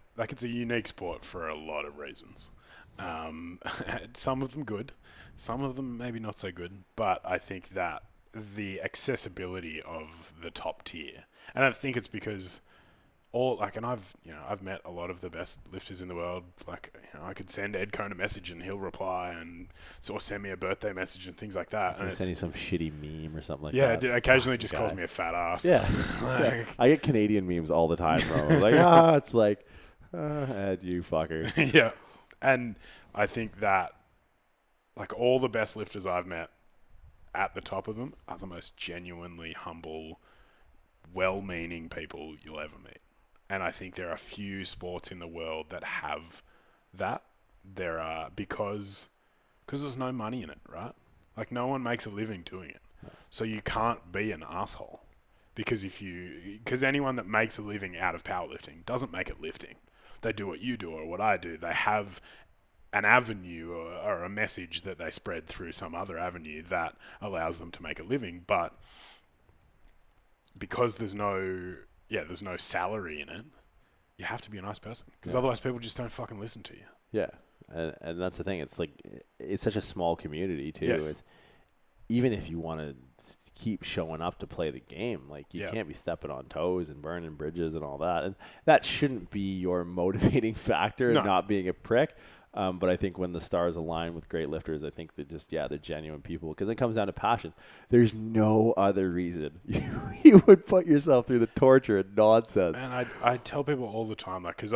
unique sport for a lot of reasons. Some of them good, some of them maybe not so good. But I think that the accessibility of the top tier, and I think it's because and I've met a lot of the best lifters in the world. Like, I could send Ed Cohn a message and he'll reply, and or send me a birthday message and things like that. And send you some shitty meme or something like that. Yeah, occasionally just calls me a fat ass. Yeah. I get Canadian memes all the time, bro. Like, it's like, Ed, you fucker. Yeah. And I think that, like, all the best lifters I've met at the top of them are the most genuinely humble, well-meaning people you'll ever meet. And I think there are few sports in the world that have that. There are, because there's no money in it, right? Like, no one makes a living doing it. So you can't be an asshole. Because anyone that makes a living out of powerlifting doesn't make it lifting. They do what you do or what I do. They have an avenue or a message that they spread through some other avenue that allows them to make a living. But because there's no salary in it, you have to be a nice person. Because otherwise people just don't fucking listen to you. Yeah. And that's the thing. It's like, it's such a small community too. Yes. Even if you want to keep showing up to play the game, like, you can't be stepping on toes and burning bridges and all that. And that shouldn't be your motivating factor in not being a prick. But I think when the stars align with great lifters, I think they're just, they're genuine people, because it comes down to passion. There's no other reason you would put yourself through the torture and nonsense. And I tell people all the time, like, because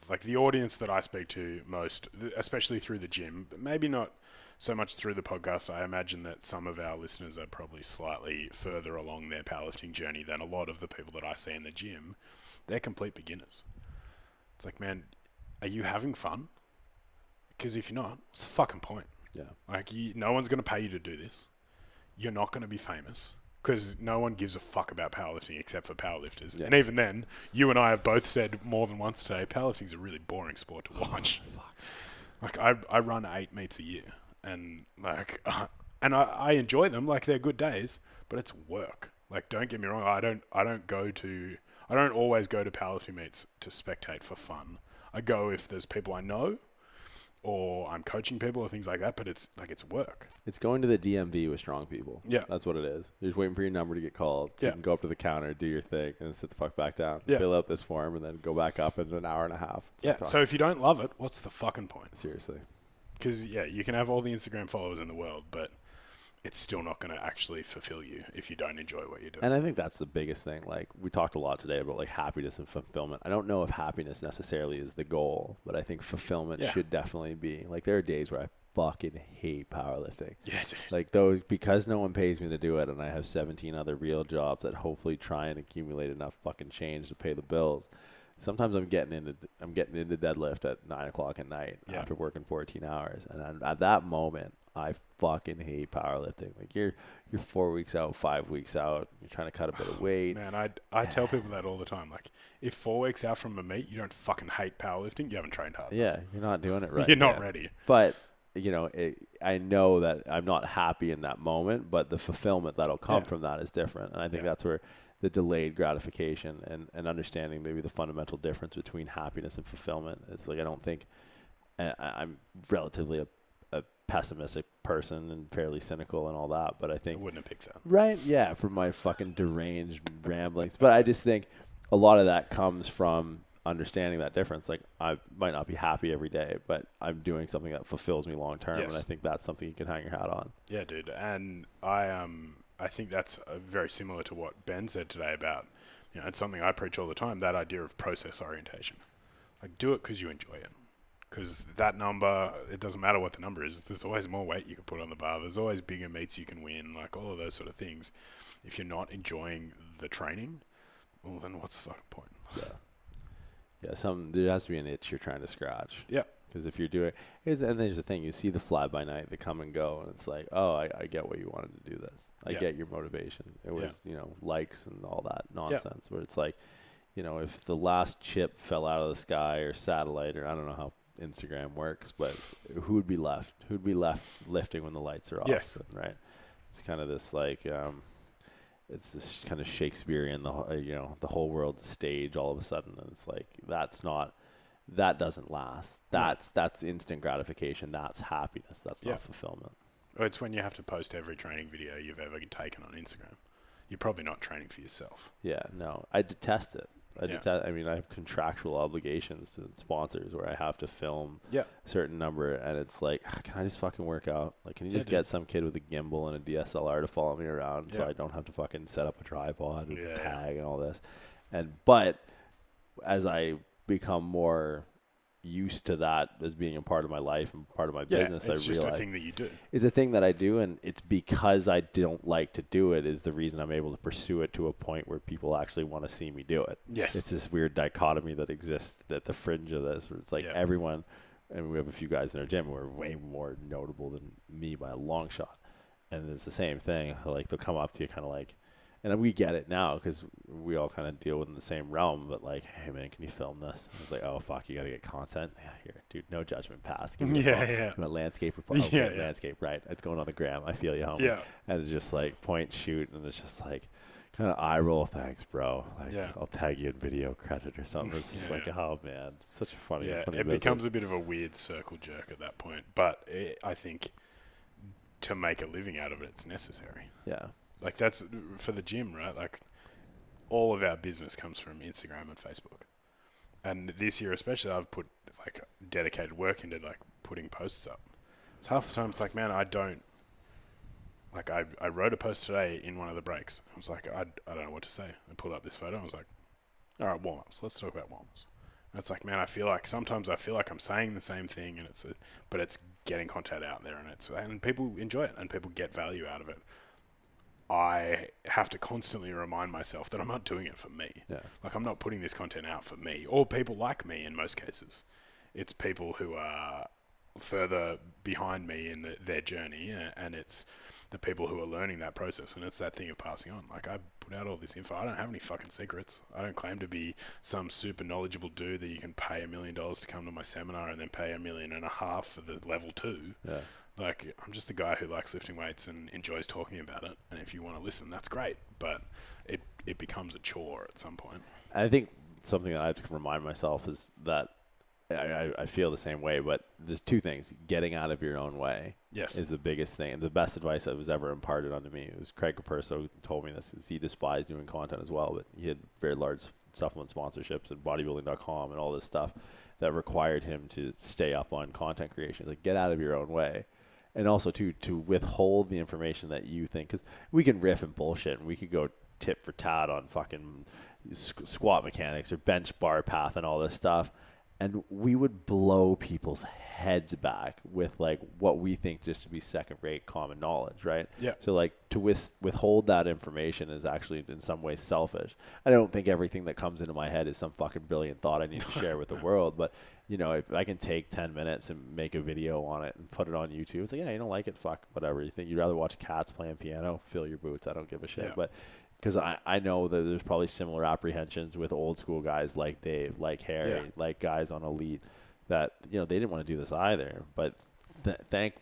like, the audience that I speak to most, especially through the gym, but maybe not so much through the podcast. I imagine that some of our listeners are probably slightly further along their powerlifting journey than a lot of the people that I see in the gym. They're complete beginners. It's like, man, are you having fun? Because if you're not, what's the fucking point? Yeah. Like, no one's going to pay you to do this. You're not going to be famous, because no one gives a fuck about powerlifting except for powerlifters. Yeah. And even then, you and I have both said more than once today, powerlifting's a really boring sport to watch. Like, I run 8 meets a year, and like, and I enjoy them. Like, they're good days, but it's work. Like, don't get me wrong. I don't always go to powerlifting meets to spectate for fun. I go if there's people I know, or I'm coaching people or things like that, but it's work. It's going to the DMV with strong people. Yeah. That's what it is. You're just waiting for your number to get called. So you can go up to the counter, do your thing, and then sit the fuck back down. Yeah. Fill out this form, and then go back up in an hour and a half. So if you don't love it, what's the fucking point? Seriously. Because, you can have all the Instagram followers in the world, but it's still not going to actually fulfill you if you don't enjoy what you're doing. And I think that's the biggest thing. Like, we talked a lot today about, like, happiness and fulfillment. I don't know if happiness necessarily is the goal, but I think fulfillment should definitely be. Like, there are days where I fucking hate powerlifting. Yeah, dude. Like, those, because no one pays me to do it, and I have 17 other real jobs that hopefully try and accumulate enough fucking change to pay the bills. Sometimes I'm getting into deadlift at 9 o'clock at night after working 14 hours, and at that moment, I fucking hate powerlifting. Like, you're 4 weeks out, 5 weeks out. You're trying to cut a bit of weight. Man, I tell people that all the time. Like, if 4 weeks out from a meet, you don't fucking hate powerlifting, you haven't trained hard enough. Yeah, you're not doing it right. You're not ready. But, I know that I'm not happy in that moment, but the fulfillment that'll come from that is different. And I think that's where the delayed gratification and understanding maybe the fundamental difference between happiness and fulfillment. It's like, I don't think I'm relatively a pessimistic person and fairly cynical and all that, but I think I wouldn't have picked that. Right? Yeah, from my fucking deranged ramblings. But I just think a lot of that comes from understanding that difference. Like, I might not be happy every day, but I'm doing something that fulfills me long term, and I think that's something you can hang your hat on. Yeah, dude. And I think that's very similar to what Ben said today about, it's something I preach all the time, that idea of process orientation. Like, do it because you enjoy it. Because that number, it doesn't matter what the number is. There's always more weight you can put on the bar. There's always bigger meets you can win, like all of those sort of things. If you're not enjoying the training, well, then what's the fucking point? Yeah, there has to be an itch you're trying to scratch. Yeah. Because if you're doing, and there's the thing, you see the fly-by-night, they come and go, and it's like, oh, I get why you wanted to do this. I get your motivation. It was, likes and all that nonsense. But it's like, if the last chip fell out of the sky or satellite, or I don't know how Instagram works, but who would be left? Who'd be left lifting when the lights are off? Yes. Right. It's kind of this like, it's this kind of Shakespearean, the whole world's a stage all of a sudden, and it's like that's not that doesn't last. That's instant gratification. That's happiness. That's not fulfillment. It's when you have to post every training video you've ever taken on Instagram. You're probably not training for yourself. Yeah, no, I detest it. I mean, I have contractual obligations to sponsors where I have to film a certain number, and it's like, can I just fucking work out? Like, can you just get some kid with a gimbal and a DSLR to follow me around so I don't have to fucking set up a tripod and tag and all this? But as I become more used to that as being a part of my life and part of my business, it's just a thing that you do. It's a thing that I do, and it's because I don't like to do it is the reason I'm able to pursue it to a point where people actually want to see me do it. Yes. It's this weird dichotomy that exists at the fringe of this, where it's like everyone, and we have a few guys in our gym who are way more notable than me by a long shot. And it's the same thing. Like, they'll come up to you kind of like, and we get it now because we all kind of deal within the same realm. But like, hey man, can you film this? It's like, oh fuck, you gotta get content. Yeah, here, dude, no judgment pass. You want landscape report? Landscape, right? It's going on the gram. I feel you, homie. Yeah. And it's just like point, shoot, and it's just like kind of eye roll. Thanks, bro. Like, I'll tag you in video credit or something. It's just like, oh man, it's such a funny. Yeah, funny it business. becomes a bit of a weird circle jerk at that point. But I think to make a living out of it, it's necessary. Yeah. Like, that's for the gym, right? Like, all of our business comes from Instagram and Facebook. And this year especially, I've put, like, dedicated work into, like, putting posts up. It's half the time, it's like, man, I don't... Like, I wrote a post today in one of the breaks. I was like, I don't know what to say. I pulled up this photo. I was like, all right, warm-ups. Let's talk about warm-ups. And it's like, man, sometimes I feel like I'm saying the same thing, and but it's getting content out there, and people enjoy it, and people get value out of it. I have to constantly remind myself that I'm not doing it for me. Yeah. Like, I'm not putting this content out for me or people like me in most cases. It's people who are further behind me in their journey, and it's the people who are learning that process, and it's that thing of passing on. Like, I put out all this info. I don't have any fucking secrets. I don't claim to be some super knowledgeable dude that you can pay $1 million to come to my seminar and then pay $1.5 million for the level 2. Yeah. Like, I'm just a guy who likes lifting weights and enjoys talking about it. And if you want to listen, that's great. But it becomes a chore at some point. I think something that I have to remind myself is that I feel the same way. But there's two things. Getting out of your own way is the biggest thing. And the best advice that was ever imparted onto me. It was Craig Capurso who told me this, because he despised doing content as well. But he had very large supplement sponsorships and bodybuilding.com and all this stuff that required him to stay up on content creation. Like, get out of your own way. And also, to withhold the information that you think, because we can riff and bullshit, and we could go tit for tat on fucking squat mechanics or bench bar path and all this stuff, and we would blow people's heads back with, like, what we think just to be second-rate common knowledge, right? Yeah. So, like, to withhold that information is actually in some ways selfish. I don't think everything that comes into my head is some fucking brilliant thought I need to share with the world, but you know, if I can take 10 minutes and make a video on it and put it on YouTube, it's like, yeah, you don't like it, fuck, whatever. You think you'd rather watch cats playing piano, fill your boots, I don't give a shit. Yeah. But because I know that there's probably similar apprehensions with old school guys like Dave, like Harry, like guys on Elite that, you know, they didn't want to do this either. But thank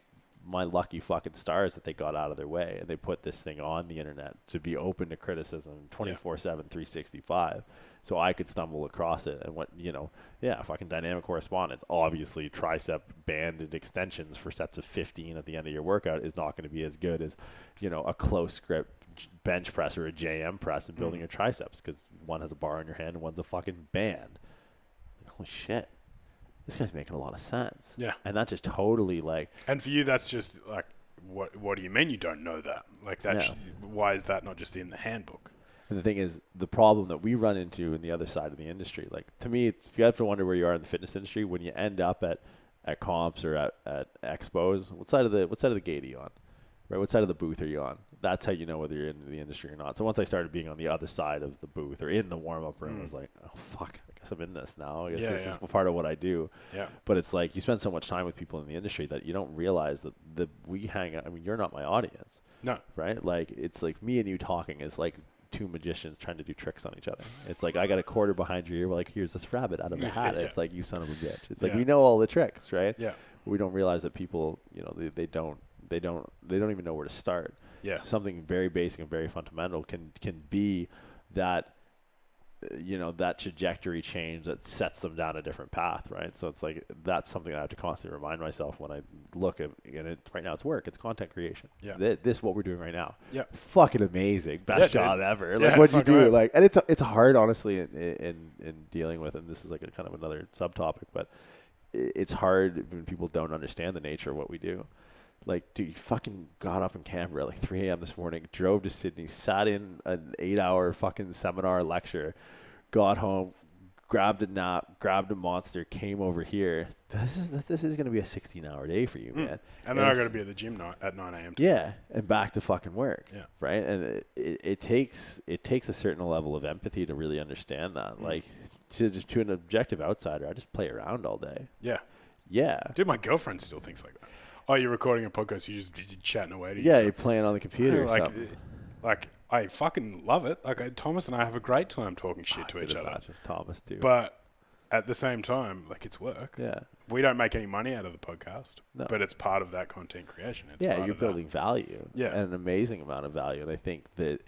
my lucky fucking stars that they got out of their way and they put this thing on the internet to be open to criticism 24/7, 365. So I could stumble across it and fucking dynamic correspondence. Obviously, tricep banded extensions for sets of 15 at the end of your workout is not going to be as good as, you know, a close grip bench press or a JM press and building your triceps, because one has a bar in your hand and one's a fucking band. Holy shit. This guy's making a lot of sense. Yeah. And that just totally like... And for you, that's just like, what do you mean you don't know that? Like, that why is that not just in the handbook? And the thing is, the problem that we run into in the other side of the industry, like, to me, it's, if you have to wonder where you are in the fitness industry, when you end up at comps or at expos, what side of the gate are you on? Right? What side of the booth are you on? That's how you know whether you're in the industry or not. So once I started being on the other side of the booth or in the warm-up room, I was like, oh, fuck, I guess I'm in this now. I guess this is part of what I do. Yeah. But it's like you spend so much time with people in the industry that you don't realize that we hang out. I mean, you're not my audience. No. Right? Like, it's like me and you talking is like two magicians trying to do tricks on each other. It's like I got a quarter behind your ear. We're like, here's this rabbit out of the hat. It's like, you son of a bitch. It's like we know all the tricks, right? Yeah. But we don't realize that people, you know, they don't even know where to start. Yeah. So something very basic and very fundamental can be that that trajectory change that sets them down a different path, right? So it's like that's something I have to constantly remind myself when I look at right now. It's work, it's content creation. Yeah, this what we're doing right now. Yeah, fucking amazing, best job ever. Yeah, like what'd you do? right. Like, and it's hard, honestly, in dealing with. And this is like a kind of another subtopic, but it's hard when people don't understand the nature of what we do. Like, dude, you fucking got up in Canberra at like 3 a.m. this morning, drove to Sydney, sat in an 8-hour fucking seminar lecture, got home, grabbed a nap, grabbed a Monster, came over here. This is going to be a 16-hour day for you, man. And then I got to be at the gym at 9 a.m. Yeah, and back to fucking work. Yeah. Right? And it takes a certain level of empathy to really understand that. Like, to an objective outsider, I just play around all day. Yeah. Yeah. Dude, my girlfriend still thinks like that. Oh, you're recording a podcast, you're just chatting away to yourself. You're playing on the computer or something. Like, I fucking love it. Like, Thomas and I have a great time talking shit to each other. Thomas, too. But at the same time, like, it's work. Yeah. We don't make any money out of the podcast, no. but it's part of that content creation. It's you're building value. Yeah. An amazing amount of value. And I think that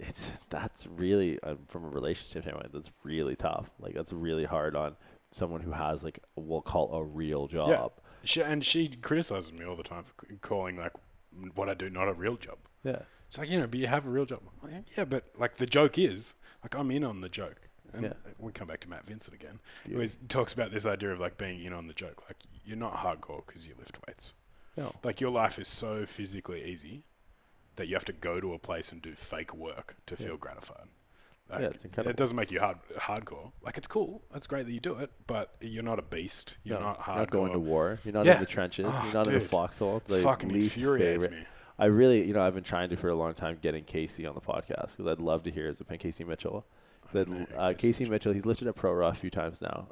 that's really, from a relationship standpoint, that's really tough. Like, that's really hard on someone who has, like, we'll call a real job. Yeah. She criticizes me all the time for calling like what I do not a real job. Yeah. It's like, but you have a real job. I'm like, yeah, but like the joke is, like I'm in on the joke. And we come back to Matt Vincent again. He always talks about this idea of like being in on the joke. Like you're not hardcore because you lift weights. No. Like your life is so physically easy that you have to go to a place and do fake work to feel gratified. Like, it's incredible. It doesn't make you hardcore. Like it's cool. It's great that you do it, but you're not a beast. You're not hardcore. You're not going to war. You're not in the trenches. You're not in a foxhole. Like, fucking infuriates me. I really, I've been trying to for a long time getting Casey on the podcast because I'd love to hear his opinion. Casey Mitchell. Casey Mitchell, he's listed at Pro Raw a few times now.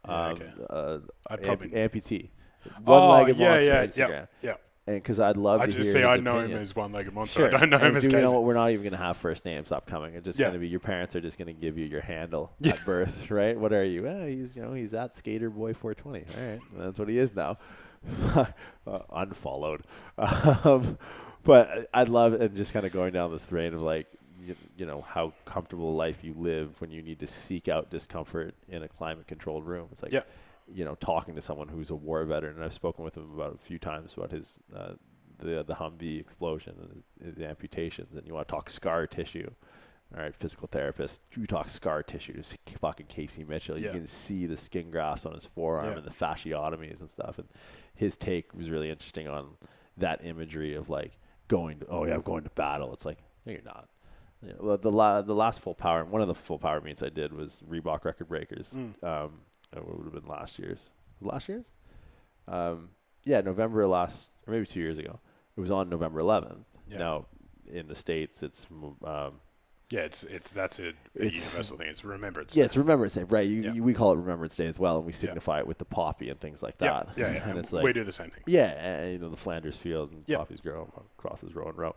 Amputee. One-legged monster on Instagram. Yeah. And because I'd love to hear his I opinion. know him as one-legged monster. Sure. I don't know him as Casey. You know what? We're not even going to have first names upcoming. It's just going to be your parents are just going to give you your handle at birth, right? What are you? He's at Skater Boy 420. All right, that's what he is now. Unfollowed. But I'd love and just kind of going down this train of like, how comfortable life you live when you need to seek out discomfort in a climate-controlled room. It's like. Talking to someone who's a war veteran, and I've spoken with him about a few times about his the Humvee explosion and his amputations, and you want to talk scar tissue. All right, physical therapist, you talk scar tissue to fucking Casey Mitchell. You can see the skin grafts on his forearm and the fasciotomies and stuff. And his take was really interesting on that imagery of like I'm going to battle. It's like, no, you're not. The last full power, one of the full power meets I did was Reebok Record Breakers. It would have been last year's. November last, or maybe 2 years ago. It was on November 11th. Yeah. Now, in the States, it's that's a universal thing. It's Remembrance Day. Yeah, it's Remembrance Day, right? We call it Remembrance Day as well, and we signify it with the poppy and things like that. Yeah. And it's like, we do the same thing. Yeah, and the Flanders field and poppies grow, crosses row and row.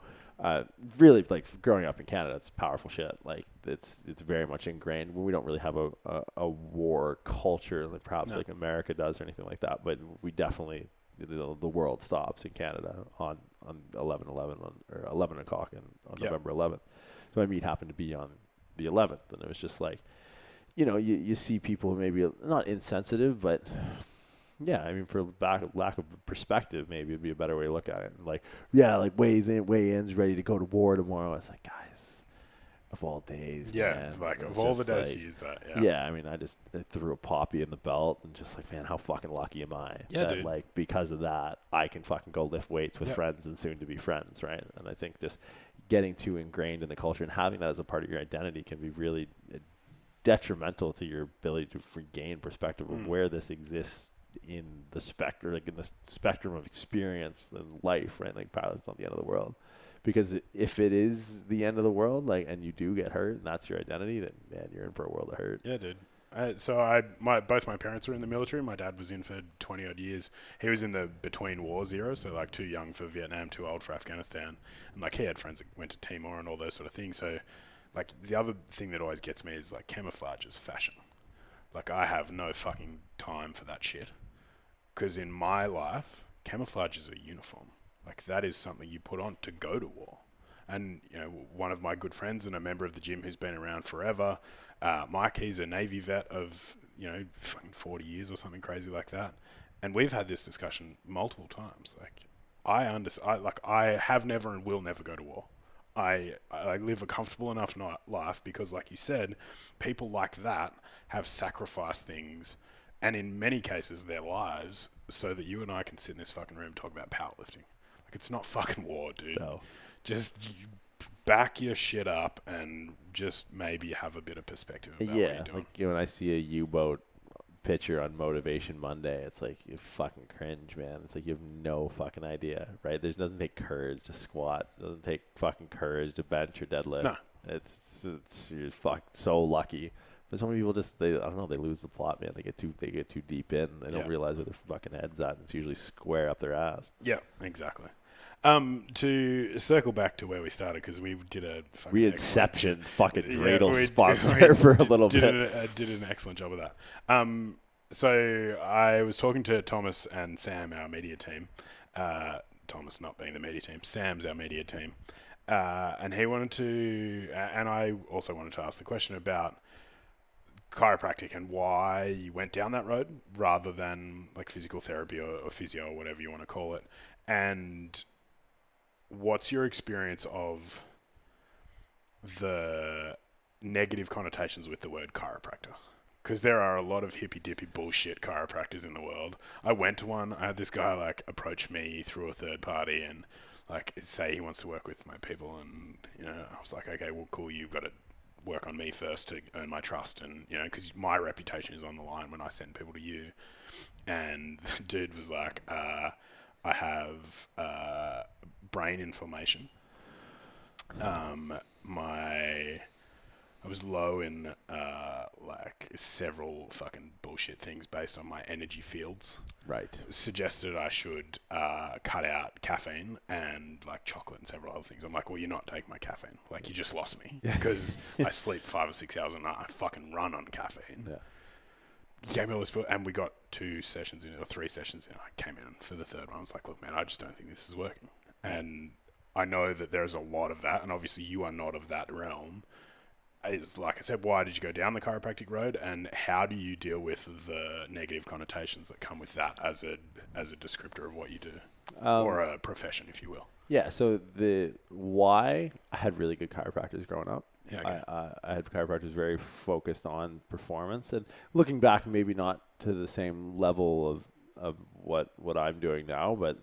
Really, like growing up in Canada, it's powerful shit. Like it's very much ingrained. We don't really have a war culture, like perhaps like America does or anything like that. But we definitely the world stops in Canada on 11/11 or 11 o'clock on November 11th. So my meet happened to be on the 11th, and it was just like, you see people maybe not insensitive, but. Yeah, I mean, for lack of perspective, maybe it'd be a better way to look at it. Like weigh-ins, ready to go to war tomorrow. It's like, guys, of all days, man. Like of all the days to use that. Yeah, I mean, I threw a poppy in the belt and just like, man, how fucking lucky am I? Yeah, that, dude. Like, because of that, I can fucking go lift weights with friends and soon to be friends, right? And I think just getting too ingrained in the culture and having that as a part of your identity can be really detrimental to your ability to regain perspective of where this exists in the spectrum of experience and life, right? Like, it's not the end of the world, because if it is the end of the world, like, and you do get hurt and that's your identity, then man, you're in for a world of hurt. Yeah, dude. Both my parents were in the military. My dad was in for 20 odd years. He was in the between wars era, so like too young for Vietnam, too old for Afghanistan, and like he had friends that went to Timor and all those sort of things. So like the other thing that always gets me is like camouflage is fashion. Like I have no fucking time for that shit. Because in my life, camouflage is a uniform. Like, that is something you put on to go to war. And, you know, one of my good friends and a member of the gym who's been around forever, Mike, he's a Navy vet of, you know, fucking 40 years or something crazy like that. And we've had this discussion multiple times. Like, I have never and will never go to war. I live a comfortable enough life because, like you said, people like that have sacrificed things, and in many cases their lives, so that you and I can sit in this fucking room and talk about powerlifting. Like, it's not fucking war, dude. No. Just back your shit up and just maybe have a bit of perspective about what you're doing. Like, you know, when I see a U-boat picture on Motivation Monday, it's like, you fucking cringe, man. It's like you have no fucking idea, right? It doesn't take courage to squat. It doesn't take fucking courage to bench or deadlift. No. It's you're so lucky. But so many people just, I don't know, they lose the plot, man. They get too deep in. They don't realize where their fucking head's at. It's usually square up their ass. Yeah, exactly. To circle back to where we started, because we did a fucking Inception fucking dreidel spot there for a little bit. Did an excellent job of that. So I was talking to Thomas and Sam, our media team. Thomas not being the media team, Sam's our media team. And he wanted to, and I also wanted to ask the question about chiropractic and why you went down that road rather than like physical therapy or physio or whatever you want to call it. And what's your experience of the negative connotations with the word chiropractor? Because there are a lot of hippy-dippy bullshit chiropractors in the world. I went to one. I had this guy like approach me through a third party and like say he wants to work with my people, and you know, I was like, okay, well, cool. You've got to work on me first to earn my trust, and you know, because my reputation is on the line when I send people to you. And the dude was like, I have brain inflammation. I was low in like several fucking bullshit things based on my energy fields. Right. Suggested I should cut out caffeine and like chocolate and several other things. I'm like, well, you're not taking my caffeine. Like, you just lost me because I sleep 5 or 6 hours a night. I fucking run on caffeine. Yeah. Gave me all this, and we got 2 sessions in, or 3 sessions in. I came in for the third one. I was like, look, man, I just don't think this is working. And I know that there's a lot of that, and obviously you are not of that realm. Is like I said, why did you go down the chiropractic road, and how do you deal with the negative connotations that come with that as a descriptor of what you do, or a profession, if you will? Yeah. So the why, I had really good chiropractors growing up. Yeah. Okay. I had chiropractors very focused on performance, and looking back, maybe not to the same level of what I'm doing now, but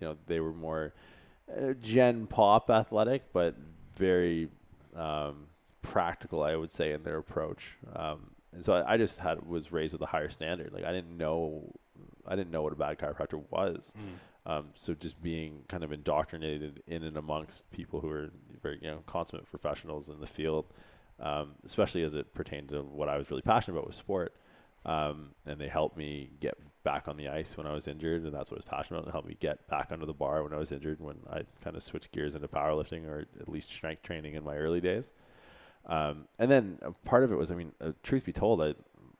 you know, they were more gen pop athletic, but very practical, I would say, in their approach. And so I just was raised with a higher standard. Like, I didn't know what a bad chiropractor was. So just being kind of indoctrinated in and amongst people who are very, you know, consummate professionals in the field, especially as it pertained to what I was really passionate about, was sport. And they helped me get back on the ice when I was injured, and that's what I was passionate about, and helped me get back under the bar when I was injured, when I kind of switched gears into powerlifting, or at least strength training in my early days. And then part of it was, I mean, truth be told,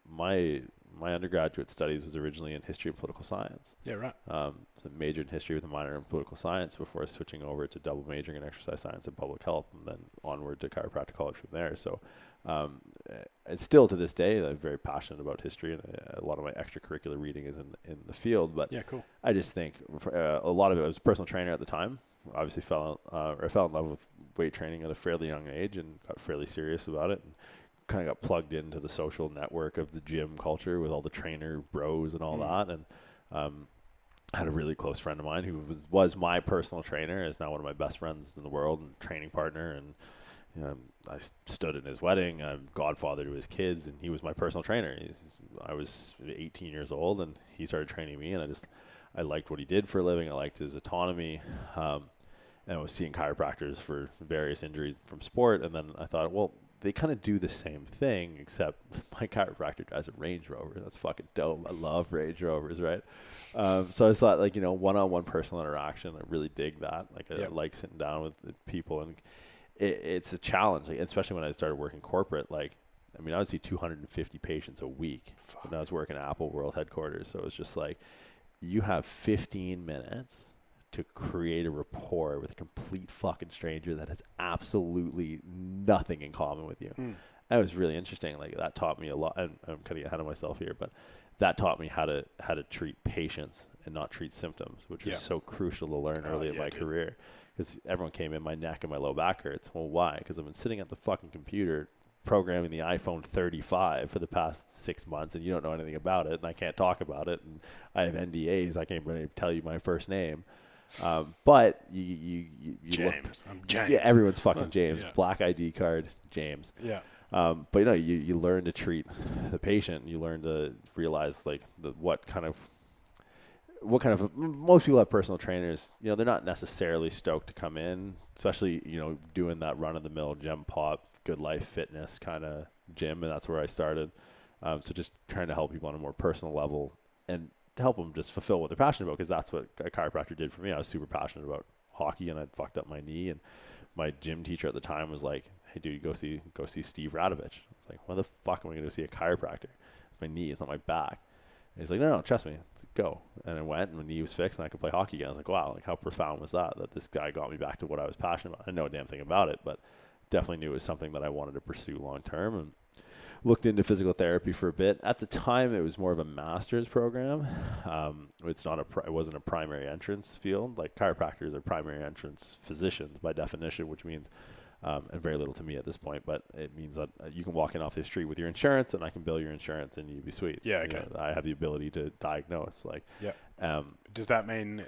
my undergraduate studies was originally in history and political science. Yeah, right. So majored in history with a minor in political science before switching over to double majoring in exercise science and public health, and then onward to chiropractic college from there. So, and still to this day, I'm very passionate about history, and a lot of my extracurricular reading is in the field. But yeah, cool. I just think a lot of it, I was a personal trainer at the time. Obviously fell in love with weight training at a fairly young age and got fairly serious about it, and kind of got plugged into the social network of the gym culture with all the trainer bros and all that. And I had a really close friend of mine who was my personal trainer, is now one of my best friends in the world and training partner. And you know, I stood in his wedding. I'm godfather to his kids, and he was my personal trainer. I was 18 years old, and he started training me, and I liked what he did for a living. I liked his autonomy. And I was seeing chiropractors for various injuries from sport. And then I thought, well, they kind of do the same thing, except my chiropractor drives a Range Rover. That's fucking dope. I love Range Rovers, right? So I thought, like, you know, one-on-one personal interaction, I really dig that. Like, I like sitting down with the people, and it's a challenge, like, especially when I started working corporate. Like, I mean, I would see 250 patients a week when I was working at Apple World headquarters. So it was just like, you have 15 minutes to create a rapport with a complete fucking stranger that has absolutely nothing in common with you. That was really interesting. Like that taught me a lot. And I'm kind of ahead of myself here, but that taught me how to treat patients and not treat symptoms, which was so crucial to learn early in my career. Because everyone came in, my neck and my low back hurts. Well, why? Because I've been sitting at the fucking computer programming the iPhone 35 for the past 6 months, and you don't know anything about it, and I can't talk about it, and I have NDAs. I can't really tell you my first name. But you James. look, I'm James. Yeah, everyone's fucking James. Yeah. Black ID card, James. Yeah. But you know, you learn to treat the patient. You learn to realize like what kind of most people have personal trainers. You know, they're not necessarily stoked to come in, especially you know doing that run of the mill gym pop, good life fitness kind of gym, and that's where I started. So just trying to help people on a more personal level and to help them just fulfill what they're passionate about, because that's what a chiropractor did for me. I was super passionate about hockey, and I'd fucked up my knee, and my gym teacher at the time was like, "Hey, dude, go see Steve Radovich." It's like, "Why the fuck am I going to see a chiropractor? It's my knee. It's not my back." And he's like, "No, trust me. Go." And I went, and my knee was fixed, and I could play hockey again. I was like, "Wow, like how profound was that? That this guy got me back to what I was passionate about." I didn't know a damn thing about it, but definitely knew it was something that I wanted to pursue long term, and looked into physical therapy for a bit. At the time, it was more of a master's program. It wasn't a primary entrance field. Like chiropractors are primary entrance physicians by definition, which means, and very little to me at this point, but it means that you can walk in off the street with your insurance, and I can bill your insurance, and you'd be sweet. Yeah, okay. You know, I have the ability to diagnose. Like, yeah. Does that mean?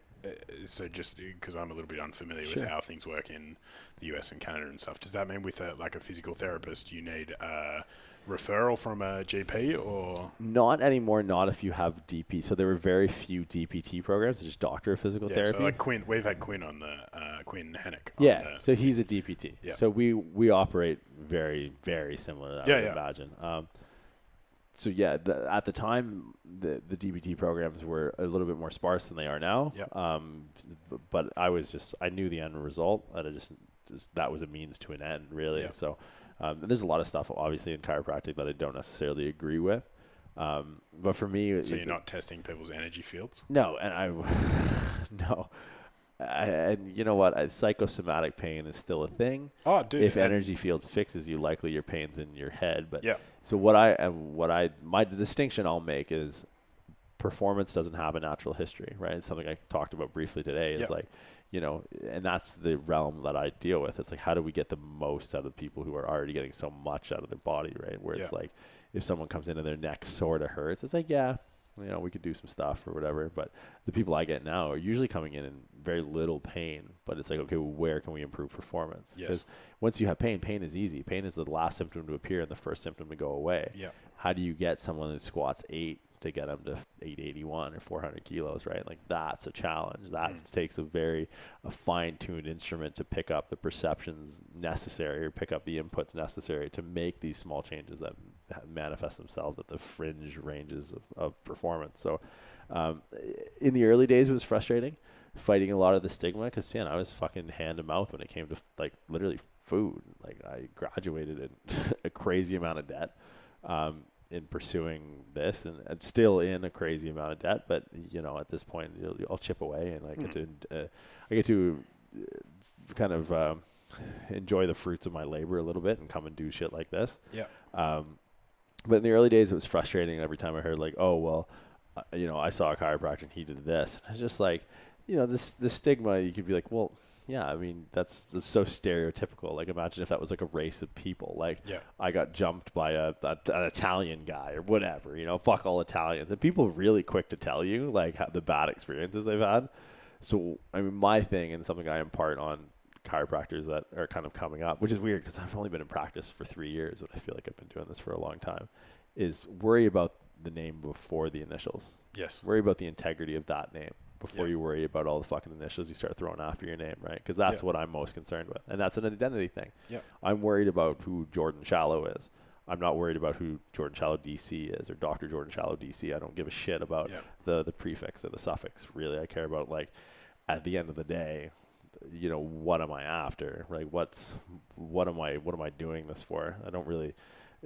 So just because I'm a little bit unfamiliar with how things work in the US and Canada and stuff, does that mean with a physical therapist you need a referral from a GP or? Not anymore, not if you have DP. So there were very few DPT programs, just doctor of physical therapy. So like Quinn, we've had Quinn on the, Quinn Hennick. Yeah, so he's a DPT. Yeah. So we operate very, very similar to that, I would imagine. So yeah, at the time, the DPT programs were a little bit more sparse than they are now. Yeah. But I knew the end result, and just that was a means to an end, really. Yeah. So there's a lot of stuff, obviously, in chiropractic that I don't necessarily agree with. But for me, so you're not testing people's energy fields? No, and no. And you know what? Psychosomatic pain is still a thing. Oh, dude! If energy fields fixes you, likely your pain's in your head. But yeah. So my distinction I'll make is performance doesn't have a natural history, right? It's something I talked about briefly today. Is like, you know, and that's the realm that I deal with. It's like, how do we get the most out of people who are already getting so much out of their body, right? Where it's like, if someone comes in and their neck sort of hurts, it's like, yeah, you know, we could do some stuff or whatever. But the people I get now are usually coming in very little pain. But it's like, okay, well, where can we improve performance? Because once you have pain is easy. Pain is the last symptom to appear and the first symptom to go away. Yeah. How do you get someone who squats 8 to get them to 881 or 400 kilos, right? Like that's a challenge. That takes a fine-tuned instrument to pick up the perceptions necessary or pick up the inputs necessary to make these small changes that manifest themselves at the fringe ranges of performance. So in the early days, it was frustrating fighting a lot of the stigma because, man, I was fucking hand to mouth when it came to like literally food. Like I graduated in a crazy amount of debt. In pursuing this and still in a crazy amount of debt, but you know, at this point I'll chip away and I get to kind of enjoy the fruits of my labor a little bit and come and do shit like this. Yeah. But in the early days it was frustrating every time I heard like, oh, well, you know, I saw a chiropractor and he did this. And I was just like, you know, this stigma, you could be like, well, yeah, I mean, that's so stereotypical. Like, imagine if that was like a race of people. Like, I got jumped by an Italian guy or whatever, you know, fuck all Italians. And people are really quick to tell you, like, how the bad experiences they've had. So, I mean, my thing and something I impart on chiropractors that are kind of coming up, which is weird because I've only been in practice for 3 years, but I feel like I've been doing this for a long time, is worry about the name before the initials. Yes. Worry about the integrity of that name before you worry about all the fucking initials you start throwing after your name, right? Because that's what I'm most concerned with. And that's an identity thing. Yeah. I'm worried about who Jordan Shallow is. I'm not worried about who Jordan Shallow D.C. is or Dr. Jordan Shallow D.C. I don't give a shit about the prefix or the suffix, really. I care about, like, at the end of the day, you know, what am I after? Like, what am I doing this for? I don't really,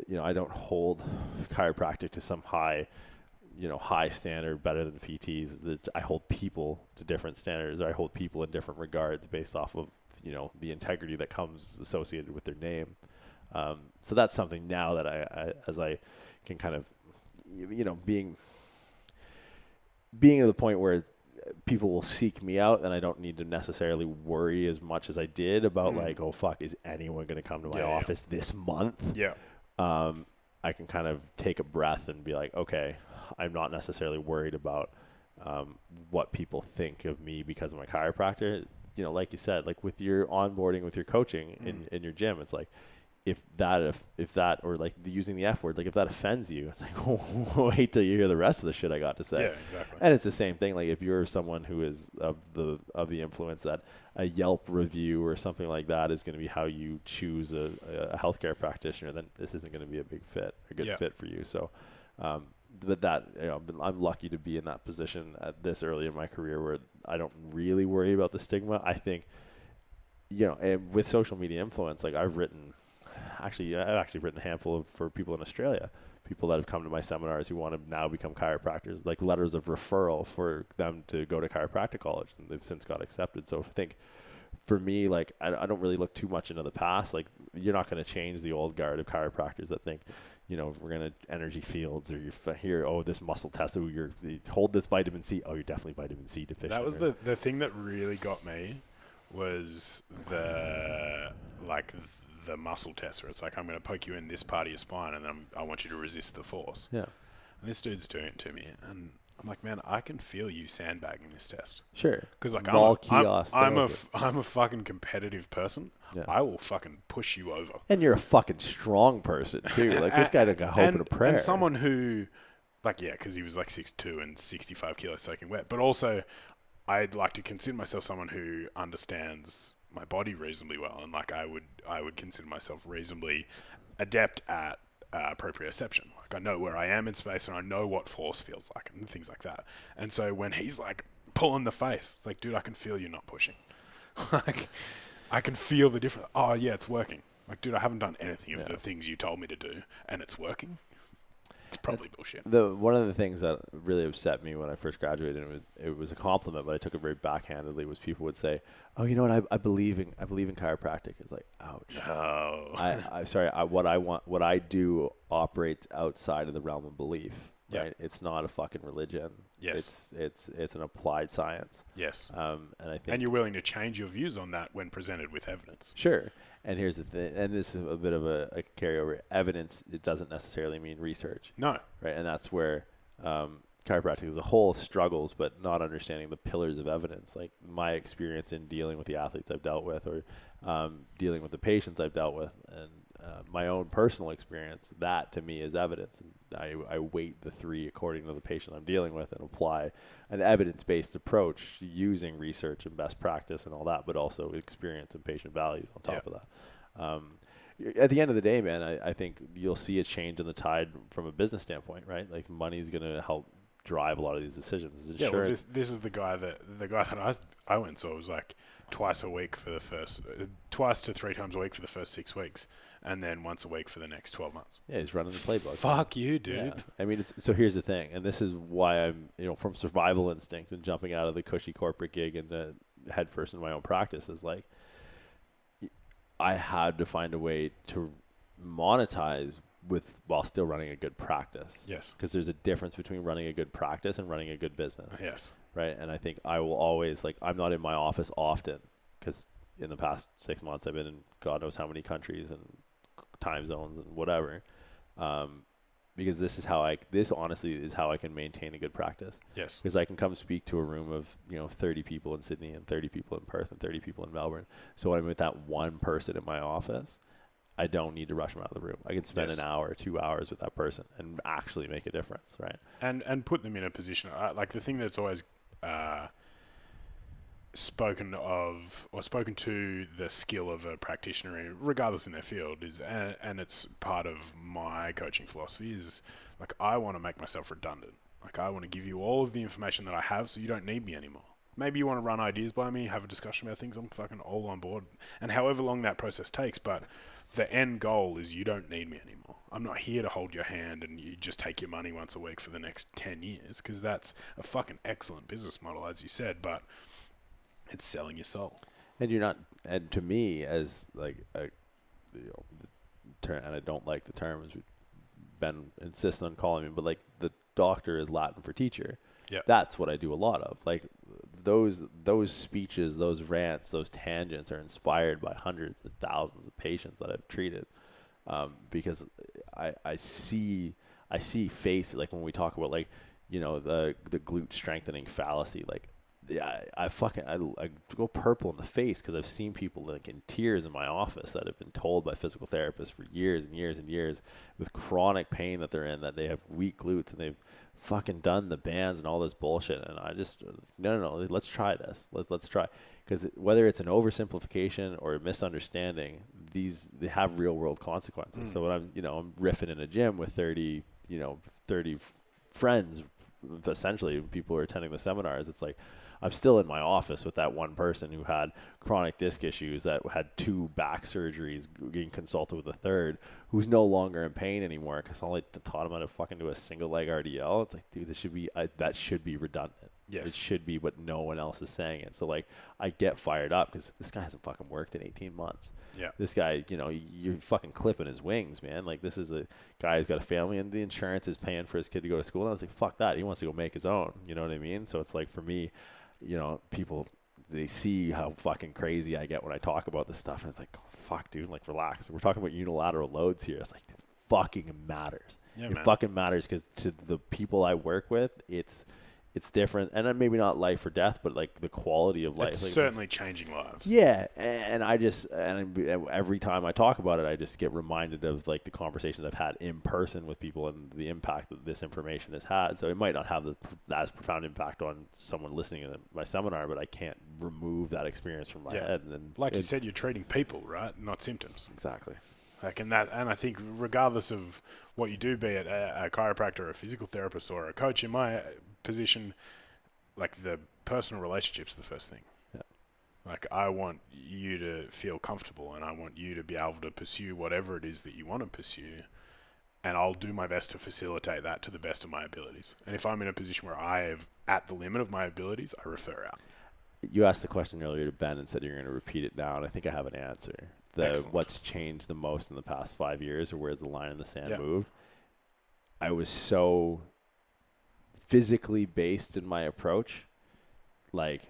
you know, I don't hold chiropractic to some high high standard, better than PTs. That I hold people to different standards, or I hold people in different regards based off of, the integrity that comes associated with their name. So that's something now that I as I can kind of, being at the point where people will seek me out and I don't need to necessarily worry as much as I did about like, oh fuck, is anyone going to come to my office this month? Yeah. I can kind of take a breath and be like, okay, I'm not necessarily worried about what people think of me because of my chiropractor. Like you said, like with your onboarding, with your coaching in your gym, it's like, if that, or like using the F word, like if that offends you, it's like, wait till you hear the rest of the shit I got to say. Yeah, exactly. And it's the same thing. Like if you're someone who is of the influence that a Yelp review or something like that is going to be how you choose a healthcare practitioner, then this isn't going to be a good fit for you. So, but that, I'm lucky to be in that position at this early in my career where I don't really worry about the stigma. I think, and with social media influence, like I've actually written a handful for people in Australia, people that have come to my seminars who want to now become chiropractors, like letters of referral for them to go to chiropractic college, and they've since got accepted. So I think for me, like I don't really look too much into the past. Like you're not going to change the old guard of chiropractors that think, if we're going to energy fields, or you hear, oh, this muscle test, oh, you hold this vitamin C, oh, you're definitely vitamin C deficient. That was the thing that really got me was the muscle test where it's like, I'm going to poke you in this part of your spine and then I want you to resist the force. Yeah. And this dude's doing it to me. And I'm like, man, I can feel you sandbagging this test. Sure. Because like I'm a fucking competitive person. Yeah. I will fucking push you over. And you're a fucking strong person too. Like this guy got hope and a prayer. And someone who, because he was like 6'2" and 65 kilos soaking wet. But also, I'd like to consider myself someone who understands my body reasonably well, and like I would consider myself reasonably adept at proprioception. Like I know where I am in space, and I know what force feels like, and things like that. And so when he's like pulling the face, it's like, dude, I can feel you not pushing. Like I can feel the difference. Oh yeah, it's working. Like, dude, I haven't done anything of the things you told me to do, and it's working. It's probably bullshit. One of the things that really upset me when I first graduated, and it was a compliment, but I took it very backhandedly, was people would say, "Oh, you know what? I believe in chiropractic." It's like, ouch. No. What I do operates outside of the realm of belief. Yep. Right? It's not a fucking religion. Yes. It's an applied science. Yes. And I think. And you're willing to change your views on that when presented with evidence. Sure. And here's the thing, and this is a bit of a carryover. Evidence, it doesn't necessarily mean research. No. Right, and that's where chiropractic as a whole struggles, but not understanding the pillars of evidence. Like my experience in dealing with the athletes I've dealt with, or dealing with the patients I've dealt with, and my own personal experience, that to me is evidence. And I weight the three according to the patient I'm dealing with and apply an evidence-based approach using research and best practice and all that, but also experience and patient values on top of that. At the end of the day, man, I think you'll see a change in the tide from a business standpoint, right? Like money's going to help drive a lot of these decisions. Yeah, well, this is the guy that I went and saw was like twice to 3 times a week for the first 6 weeks, and then once a week for the next 12 months. Yeah, he's running the playbook. Fuck you, dude. Yeah. I mean, so here's the thing, and this is why I'm, from survival instinct and jumping out of the cushy corporate gig and head first into my own practice is like, I had to find a way to monetize while still running a good practice. Yes. Because there's a difference between running a good practice and running a good business. Yes. Right. And I think I will always, I'm not in my office often because in the past 6 months I've been in God knows how many countries and time zones and whatever. Because this honestly is how I can maintain a good practice. Yes. Because I can come speak to a room of 30 people in Sydney and 30 people in Perth and 30 people in Melbourne. So when I'm with that one person in my office, I don't need to rush them out of the room. I can spend an hour or 2 hours with that person and actually make a difference, right? And put them in a position. Like the thing that's always spoken to the skill of a practitioner, regardless in their field, is, and it's part of my coaching philosophy, is like I want to make myself redundant. Like I want to give you all of the information that I have so you don't need me anymore. Maybe you want to run ideas by me, have a discussion about things, I'm fucking all on board. And however long that process takes, but the end goal is you don't need me anymore. I'm not here to hold your hand and you just take your money once a week for the next 10 years, because that's a fucking excellent business model, as you said, but it's selling your soul. And you're not, and to me, as like a, and I don't like the term, as Ben insists on calling me, but like the doctor is Latin for teacher. Yeah, that's what I do a lot of. Like those speeches, those rants, those tangents are inspired by hundreds of thousands of patients that I've treated, because I see faces, like when we talk about like, you know, the glute strengthening fallacy, like. Yeah, I go purple in the face because I've seen people like in tears in my office that have been told by physical therapists for years and years and years with chronic pain that they're in, that they have weak glutes, and they've fucking done the bands and all this bullshit. And I just, no, let's try this. Let's try. Because whether it's an oversimplification or a misunderstanding, they have real world consequences. So when I'm riffing in a gym with 30 friends, essentially people who are attending the seminars, it's like, I'm still in my office with that one person who had chronic disc issues, that had 2 back surgeries, getting consulted with a third, who's no longer in pain anymore because all I taught him how to fucking do a single leg RDL. It's like, dude, that should be redundant. Yes. It should be, but no one else is saying it. So like, I get fired up because this guy hasn't fucking worked in 18 months. Yeah. This guy, you're fucking clipping his wings, man. Like, this is a guy who's got a family and the insurance is paying for his kid to go to school. And I was like, fuck that. He wants to go make his own. You know what I mean? So it's like, for me, people, they see how fucking crazy I get when I talk about this stuff. And it's like, oh, fuck, dude, like, relax. We're talking about unilateral loads here. It's like, it fucking matters. Yeah, it man. fucking matters because to the people I work with, it's different. And then maybe not life or death, but like the quality of life. It's like, certainly changing lives. Yeah. And every time I talk about it, I just get reminded of like the conversations I've had in person with people and the impact that this information has had. So it might not have as profound impact on someone listening to my seminar, but I can't remove that experience from my head. And like you said, you're treating people, right? Not symptoms. Exactly. And I think regardless of what you do, be it a chiropractor, a physical therapist, or a coach, in my position, like, the personal relationship's the first thing. Yeah. Like, I want you to feel comfortable, and I want you to be able to pursue whatever it is that you want to pursue, and I'll do my best to facilitate that to the best of my abilities. And if I'm in a position where I have at the limit of my abilities, I refer out. You asked the question earlier to Ben and said you're going to repeat it now, and I think I have an answer. What's changed the most in the past 5 years, or where's the line in the sand moved? I was so physically based in my approach, like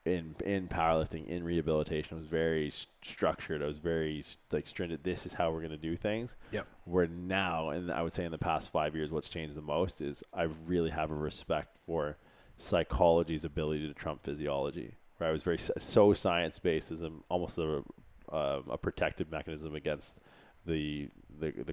in powerlifting, in rehabilitation. I was very structured. I was very like stringent. This is how we're going to do things. Yep. Where now, and I would say in the past 5 years, what's changed the most is I really have a respect for psychology's ability to trump physiology. Where I was so science based as almost a protective mechanism against the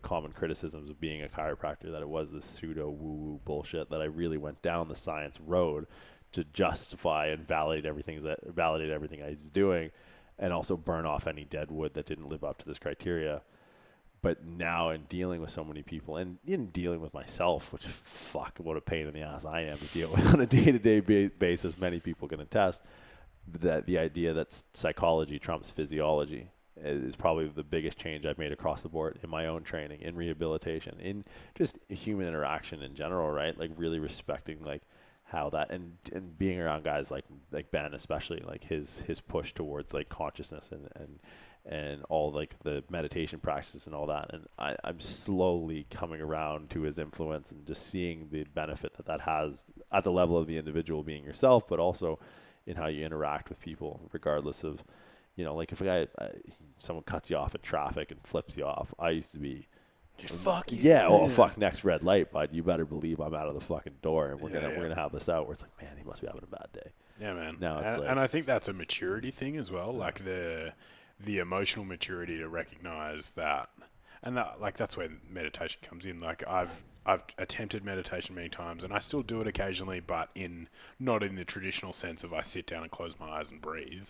common criticisms of being a chiropractor, that it was this pseudo woo-woo bullshit, that I really went down the science road to justify and validate everything I was doing, and also burn off any dead wood that didn't live up to this criteria. But now, in dealing with so many people, and in dealing with myself, which, fuck, what a pain in the ass I am to deal with on a day-to-day basis, many people can attest, that the idea that psychology trumps physiology is probably the biggest change I've made across the board in my own training, in rehabilitation, in just human interaction in general, right? Like, really respecting like how that, and being around guys like Ben, especially, like his push towards like consciousness and all like the meditation practices and all that. And I'm slowly coming around to his influence and just seeing the benefit that has at the level of the individual being yourself, but also in how you interact with people, regardless of, like if someone cuts you off in traffic and flips you off, I used to be, fuck you. Yeah, oh fuck, next red light, bud. You better believe I'm out of the fucking door, and we're gonna have this out. Where it's like, man, he must be having a bad day. Yeah, man. Now it's and I think that's a maturity thing as well, like the emotional maturity to recognize that, and that's where meditation comes in. Like I've attempted meditation many times, and I still do it occasionally, but not in the traditional sense of I sit down and close my eyes and breathe.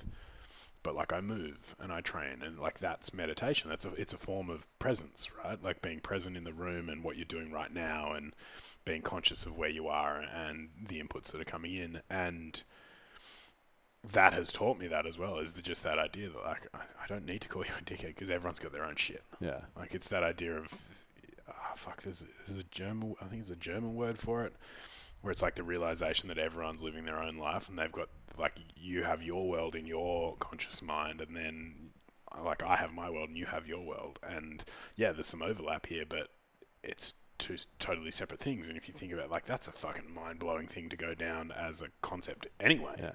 But like I move and I train, and like that's meditation. It's a form of presence, right? Like being present in the room and what you're doing right now, and being conscious of where you are and the inputs that are coming in. And that has taught me that as well, is just that idea that like I don't need to call you a dickhead because everyone's got their own shit. Yeah. Like it's that idea of, there's a German, I think it's a German word for it, where it's like the realization that everyone's living their own life and they've got, like, you have your world in your conscious mind, and then like I have my world and you have your world, and yeah, there's some overlap here, but it's two totally separate things. And if you think about it, like, that's a fucking mind-blowing thing to go down as a concept anyway. Yeah.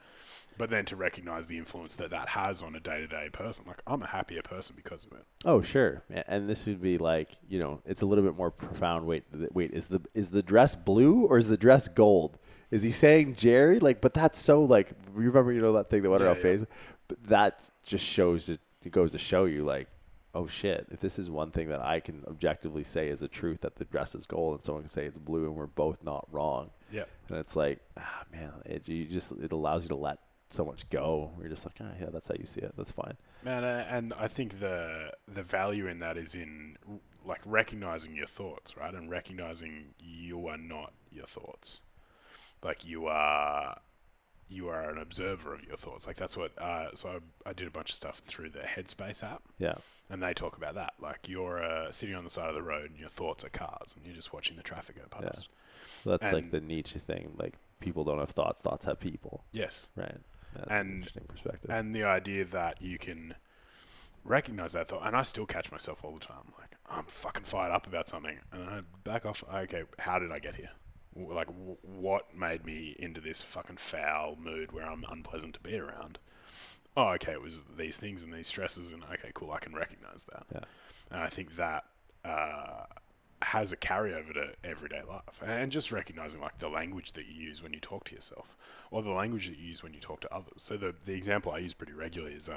But then to recognize the influence that has on a day-to-day person, like, I'm a happier person because of it. Oh, sure. And this would be like, you know, it's a little bit more profound. Wait, is the dress blue or is the dress gold? Is he saying Jerry? Like, but that's so, like, you remember, you know, that thing that went around Facebook? But that just shows it goes to show you, like, oh shit, if this is one thing that I can objectively say is a truth, that the dress is gold, and someone can say it's blue, and we're both not wrong. Yeah. And it's like, man, it allows you to let so much go. You're just like, yeah, that's how you see it. That's fine. Man, and I think the value in that is in, like, recognizing your thoughts, right? And recognizing you are not your thoughts. Like, you are an observer of your thoughts. Like, that's what, so I did a bunch of stuff through the Headspace app. Yeah. And they talk about that. Like, you're sitting on the side of the road and your thoughts are cars and you're just watching the traffic go past. Yeah. So that's like the Nietzsche thing. Like, people don't have thoughts, thoughts have people. Yes. Right. That's an interesting perspective. And the idea that you can recognize that thought, and I still catch myself all the time. Like, I'm fucking fired up about something. And I back off. Okay, how did I get here? Like, what made me into this fucking foul mood where I'm unpleasant to be around? Oh, okay, it was these things and these stresses, and okay, cool, I can recognize that. Yeah. And I think that has a carryover to everyday life. And just recognizing, like, the language that you use when you talk to yourself, or the language that you use when you talk to others. So the example I use pretty regularly is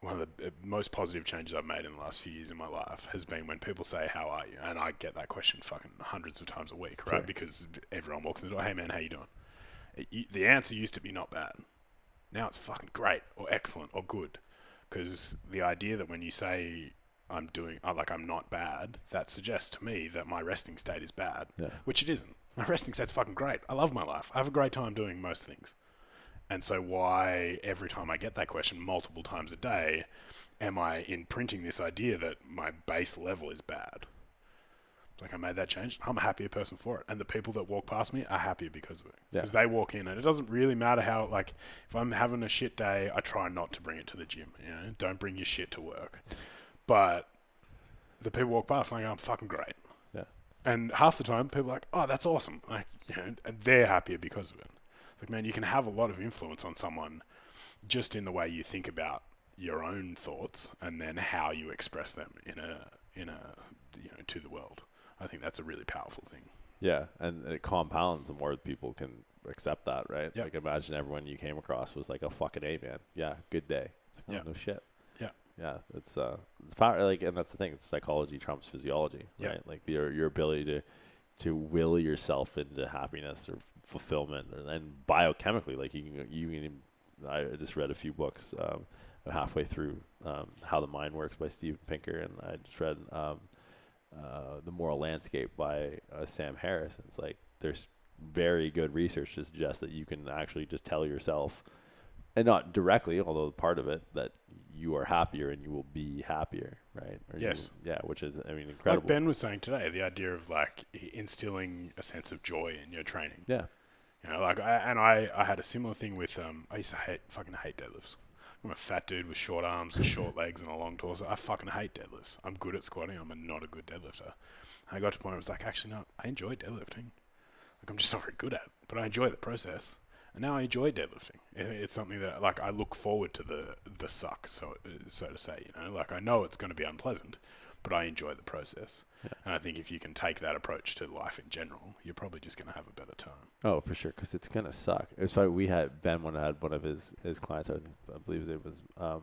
one of the most positive changes I've made in the last few years in my life has been when people say, how are you? And I get that question fucking hundreds of times a week, right? Sure. Because everyone walks in the door, hey man, how you doing? The answer used to be not bad. Now it's fucking great or excellent or good. Because the idea that when you say I'm not bad, that suggests to me that my resting state is bad, which it isn't. My resting state's fucking great. I love my life. I have a great time doing most things. And so why every time I get that question multiple times a day, am I imprinting this idea that my base level is bad? Like, I made that change. I'm a happier person for it. And the people that walk past me are happier because of it. Because they walk in and it doesn't really matter how, like, if I'm having a shit day, I try not to bring it to the gym. You know, don't bring your shit to work. But the people walk past and I go, I'm fucking great. Yeah. And half the time people are like, oh, that's awesome. Like, you know, and they're happier because of it. Like, man, you can have a lot of influence on someone just in the way you think about your own thoughts and then how you express them in a you know, to the world. I think that's a really powerful thing. Yeah, and it compounds the more people can accept that, right? Yep. Like, imagine everyone you came across was like, a fucking A, man. Yeah, good day. It's like, no shit. Yeah. Yeah, it's power, like, and that's the thing. It's psychology trumps physiology, right? Like, your ability to will yourself into happiness or fulfillment, and biochemically, like, you can. I just read a few books halfway through How the Mind Works by Steve Pinker, and I just read The Moral Landscape by Sam Harris. And it's like, there's very good research to suggest that you can actually just tell yourself, and not directly, although part of it, that you are happier and you will be happier, right? Or yes. Which is, I mean, incredible. Like Ben was saying today, the idea of, like, instilling a sense of joy in your training. Yeah. You know, like, I had a similar thing with, I used to fucking hate deadlifts. I'm a fat dude with short arms and short legs and a long torso. I fucking hate deadlifts. I'm good at squatting. I'm not a good deadlifter. I got to the point where I was like, actually, no, I enjoy deadlifting. Like, I'm just not very good at it, but I enjoy the process. And now I enjoy deadlifting. It's something that, like, I look forward to the suck, so to say. You know, like, I know it's going to be unpleasant, but I enjoy the process. Yeah. And I think if you can take that approach to life in general, you're probably just going to have a better time. Oh, for sure, because it's going to suck. It's funny, we had Ben when I had one of his clients, I believe it was, I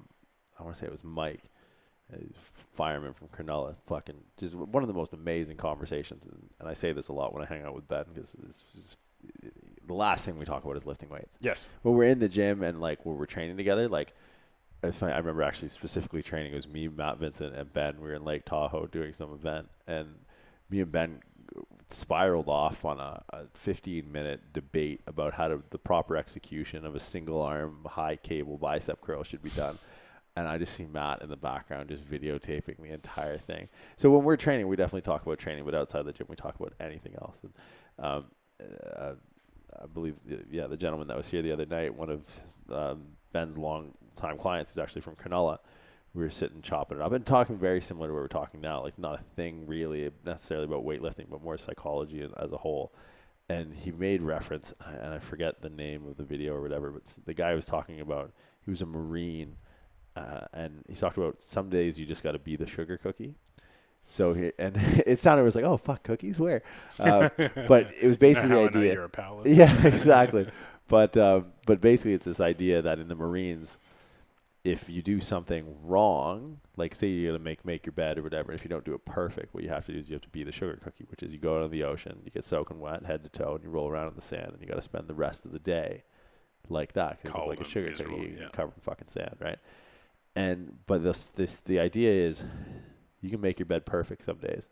want to say it was Mike, a fireman from Cronulla, fucking just one of the most amazing conversations. And I say this a lot when I hang out with Ben, because it's just, the last thing we talk about is lifting weights. Yes. When we're in the gym and, like, when we're training together, like, it's funny, I remember actually specifically training. It was me, Matt Vincent, and Ben. We were in Lake Tahoe doing some event, and me and Ben spiraled off on a 15-minute debate about the proper execution of a single arm high cable bicep curl should be done. And I just see Matt in the background just videotaping the entire thing. So when we're training, we definitely talk about training, but outside the gym, we talk about anything else. And, I believe, the gentleman that was here the other night, one of Ben's long-time clients, is actually from Cronulla. We were sitting chopping it up and talking very similar to what we're talking now, like not a thing really necessarily about weightlifting, but more psychology as a whole. And he made reference, and I forget the name of the video or whatever, but the guy was talking about, he was a Marine. And he talked about some days you just got to be the sugar cookie. So it sounded, it was like, oh fuck, cookies where? But it was basically the idea. You're a powerlifter. Yeah, exactly. But basically it's this idea that in the Marines, if you do something wrong, like say you're gonna make your bed or whatever, if you don't do it perfect, what you have to do is you have to be the sugar cookie, which is you go out in the ocean, you get soaking wet head to toe, and you roll around in the sand, and you got to spend the rest of the day like that, Cold, like a sugar cookie, yeah. covered in fucking sand, right? But the idea is you can make your bed perfect some days,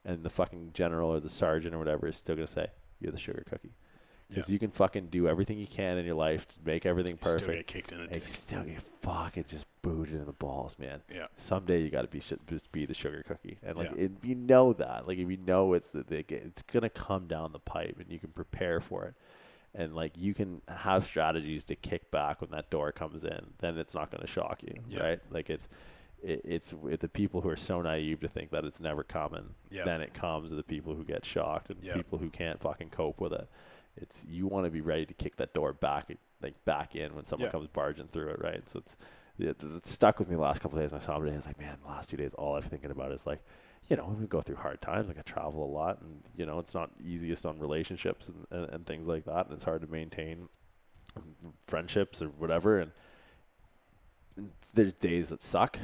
and the fucking general or the sergeant or whatever is still going to say, you're the sugar cookie. Because you can fucking do everything you can in your life to make everything perfect. Still get kicked in the dick. And still get fucking just booted in the balls, man. Yeah. Someday you got to just be the sugar cookie. And if you know that, like if you know it's going to come down the pipe and you can prepare for it. And like you can have strategies to kick back when that door comes in, then it's not going to shock you, right? Like it's the people who are so naive to think that it's never coming. Then it comes to the people who get shocked and people who can't fucking cope with it. It's you want to be ready to kick that door back in when someone comes barging through it, right? So it's stuck with me the last couple of days. And I saw him today. I was like, man, the last 2 days, all I'm thinking about is like, we go through hard times. Like I travel a lot, and it's not easiest on relationships and things like that, and it's hard to maintain friendships or whatever. And there's days that suck.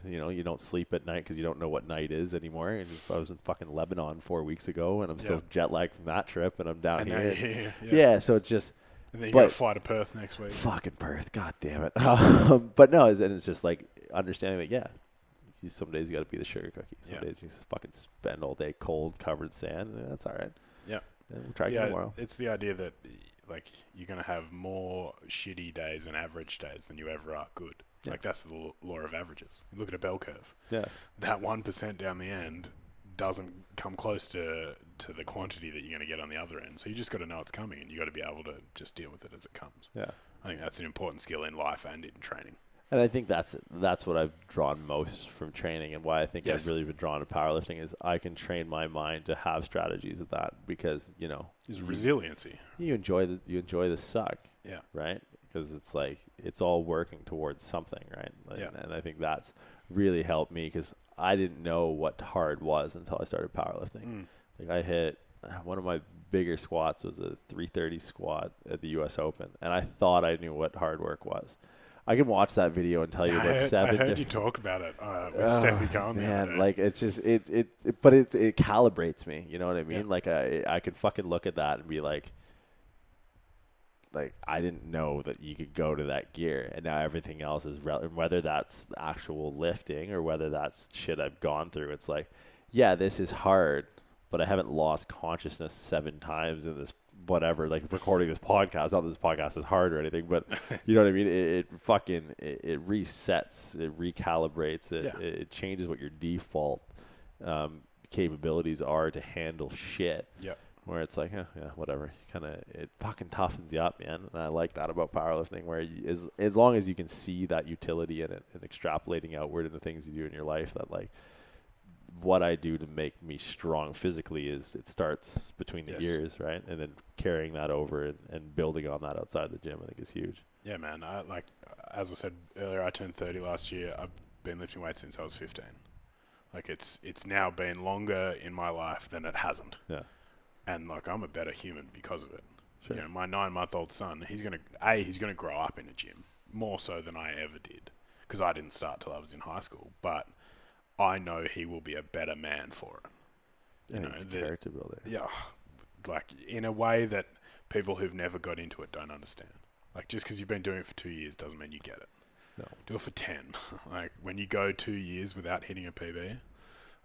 You don't sleep at night because you don't know what night is anymore. And I was in fucking Lebanon 4 weeks ago, and I'm still jet lagged from that trip, and I'm down here. Yeah, so it's just. And then you got to fly to Perth next week. Fucking Perth, god damn it. But no, and it's just like understanding that some days you got to be the sugar cookie. Some days you just fucking spend all day cold, covered in sand. And that's all right. Yeah. And we'll try again tomorrow. It's the idea that like you're going to have more shitty days and average days than you ever are good. Yeah. Like that's the law of averages. You look at a bell curve. Yeah. That 1% down the end doesn't come close to the quantity that you're going to get on the other end. So you just got to know it's coming, and you got to be able to just deal with it as it comes. Yeah. I think that's an important skill in life and in training. And I think that's what I've drawn most from training, and why I think I've really been drawn to powerlifting is I can train my mind to have strategies of that because is resiliency. You enjoy the suck, right? Because it's like it's all working towards something, right? And I think that's really helped me because I didn't know what hard was until I started powerlifting. Like I hit one of my bigger squats was a 330 squat at the U.S. Open, and I thought I knew what hard work was. I can watch that video and tell you about seven. I heard you talk about it with Steffi Cohen. Man, like it's just but it calibrates me. You know what I mean? Yeah. Like I could fucking look at that and be like I didn't know that you could go to that gear, and now everything else is whether that's actual lifting or whether that's shit I've gone through. It's like, yeah, this is hard, but I haven't lost consciousness 7 times in this. Whatever, like recording this podcast. Not that this podcast is hard or anything, but you know what I mean. It resets, it recalibrates, it changes what your default capabilities are to handle shit. Yeah, where it's like, whatever. It fucking toughens you up, man. And I like that about powerlifting, where as long as you can see that utility in it and extrapolating outward into things you do in your life, that like. What I do to make me strong physically is it starts between the ears, right? And then carrying that over and building on that outside the gym, I think is huge. Yeah, man. As I said earlier, I turned 30 last year. I've been lifting weights since I was 15. Like it's now been longer in my life than it hasn't. Yeah. And like I'm a better human because of it. Sure. My 9-month-old son, he's gonna grow up in a gym more so than I ever did because I didn't start till I was in high school, but. I know he will be a better man for it. It's character builder. Yeah, like in a way that people who've never got into it don't understand. Like just because you've been doing it for 2 years doesn't mean you get it. No. Do it for 10. Like when you go 2 years without hitting a PB,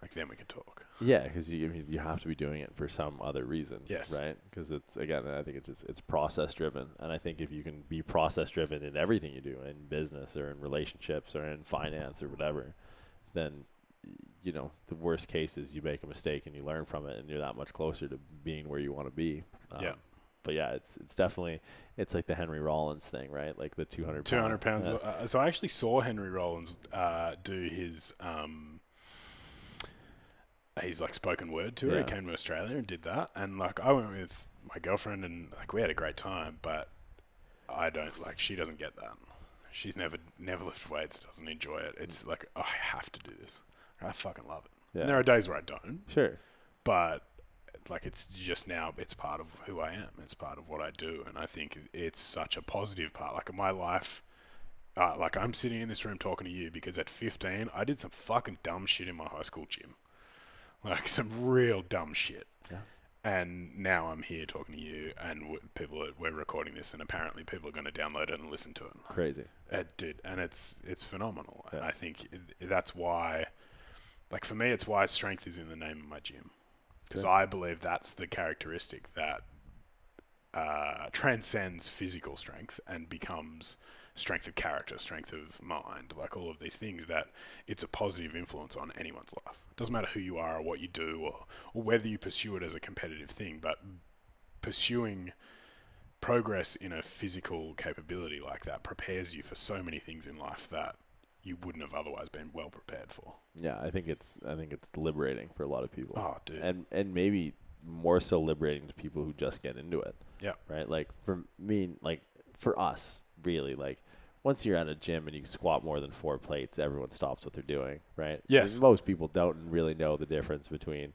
Like, then we can talk. Yeah, because you have to be doing it for some other reason. Yes. Right? Because it's, again, I think it's process driven. And I think if you can be process driven in everything you do, in business or in relationships or in finance or whatever, then, the worst case is you make a mistake and you learn from it and you're that much closer to being where you want to be. Yeah. But yeah, it's definitely, it's like the Henry Rollins thing, right? Like the 200 pounds. So I actually saw Henry Rollins do his like spoken word tour. He came to Australia and did that. And like I went with my girlfriend and like we had a great time, but she doesn't get that. She's never lifted weights, doesn't enjoy it. It's like, I have to do this. I fucking love it. Yeah. And there are days where I don't. Sure. But like it's just now, it's part of who I am. It's part of what I do. And I think it's such a positive part. Like in my life, like I'm sitting in this room talking to you because at 15, I did some fucking dumb shit in my high school gym. Like some real dumb shit. Yeah. And now I'm here talking to you and we're recording this and apparently people are going to download it and listen to it. Crazy. Dude, and it's phenomenal. Yeah. And I think that's why, like for me, it's why strength is in the name of my gym. Because I believe that's the characteristic that transcends physical strength and becomes strength of character, strength of mind, like all of these things, that it's a positive influence on anyone's life. It doesn't matter who you are or what you do or whether you pursue it as a competitive thing, but pursuing progress in a physical capability like that prepares you for so many things in life that you wouldn't have otherwise been well prepared for. Yeah, I think it's liberating for a lot of people. Oh, dude. And maybe more so liberating to people who just get into it. Yeah. Right? Like for me, like for us, really, like once you're at a gym and you squat more than 4 plates, everyone stops what they're doing, right? Yes. And most people don't really know the difference between,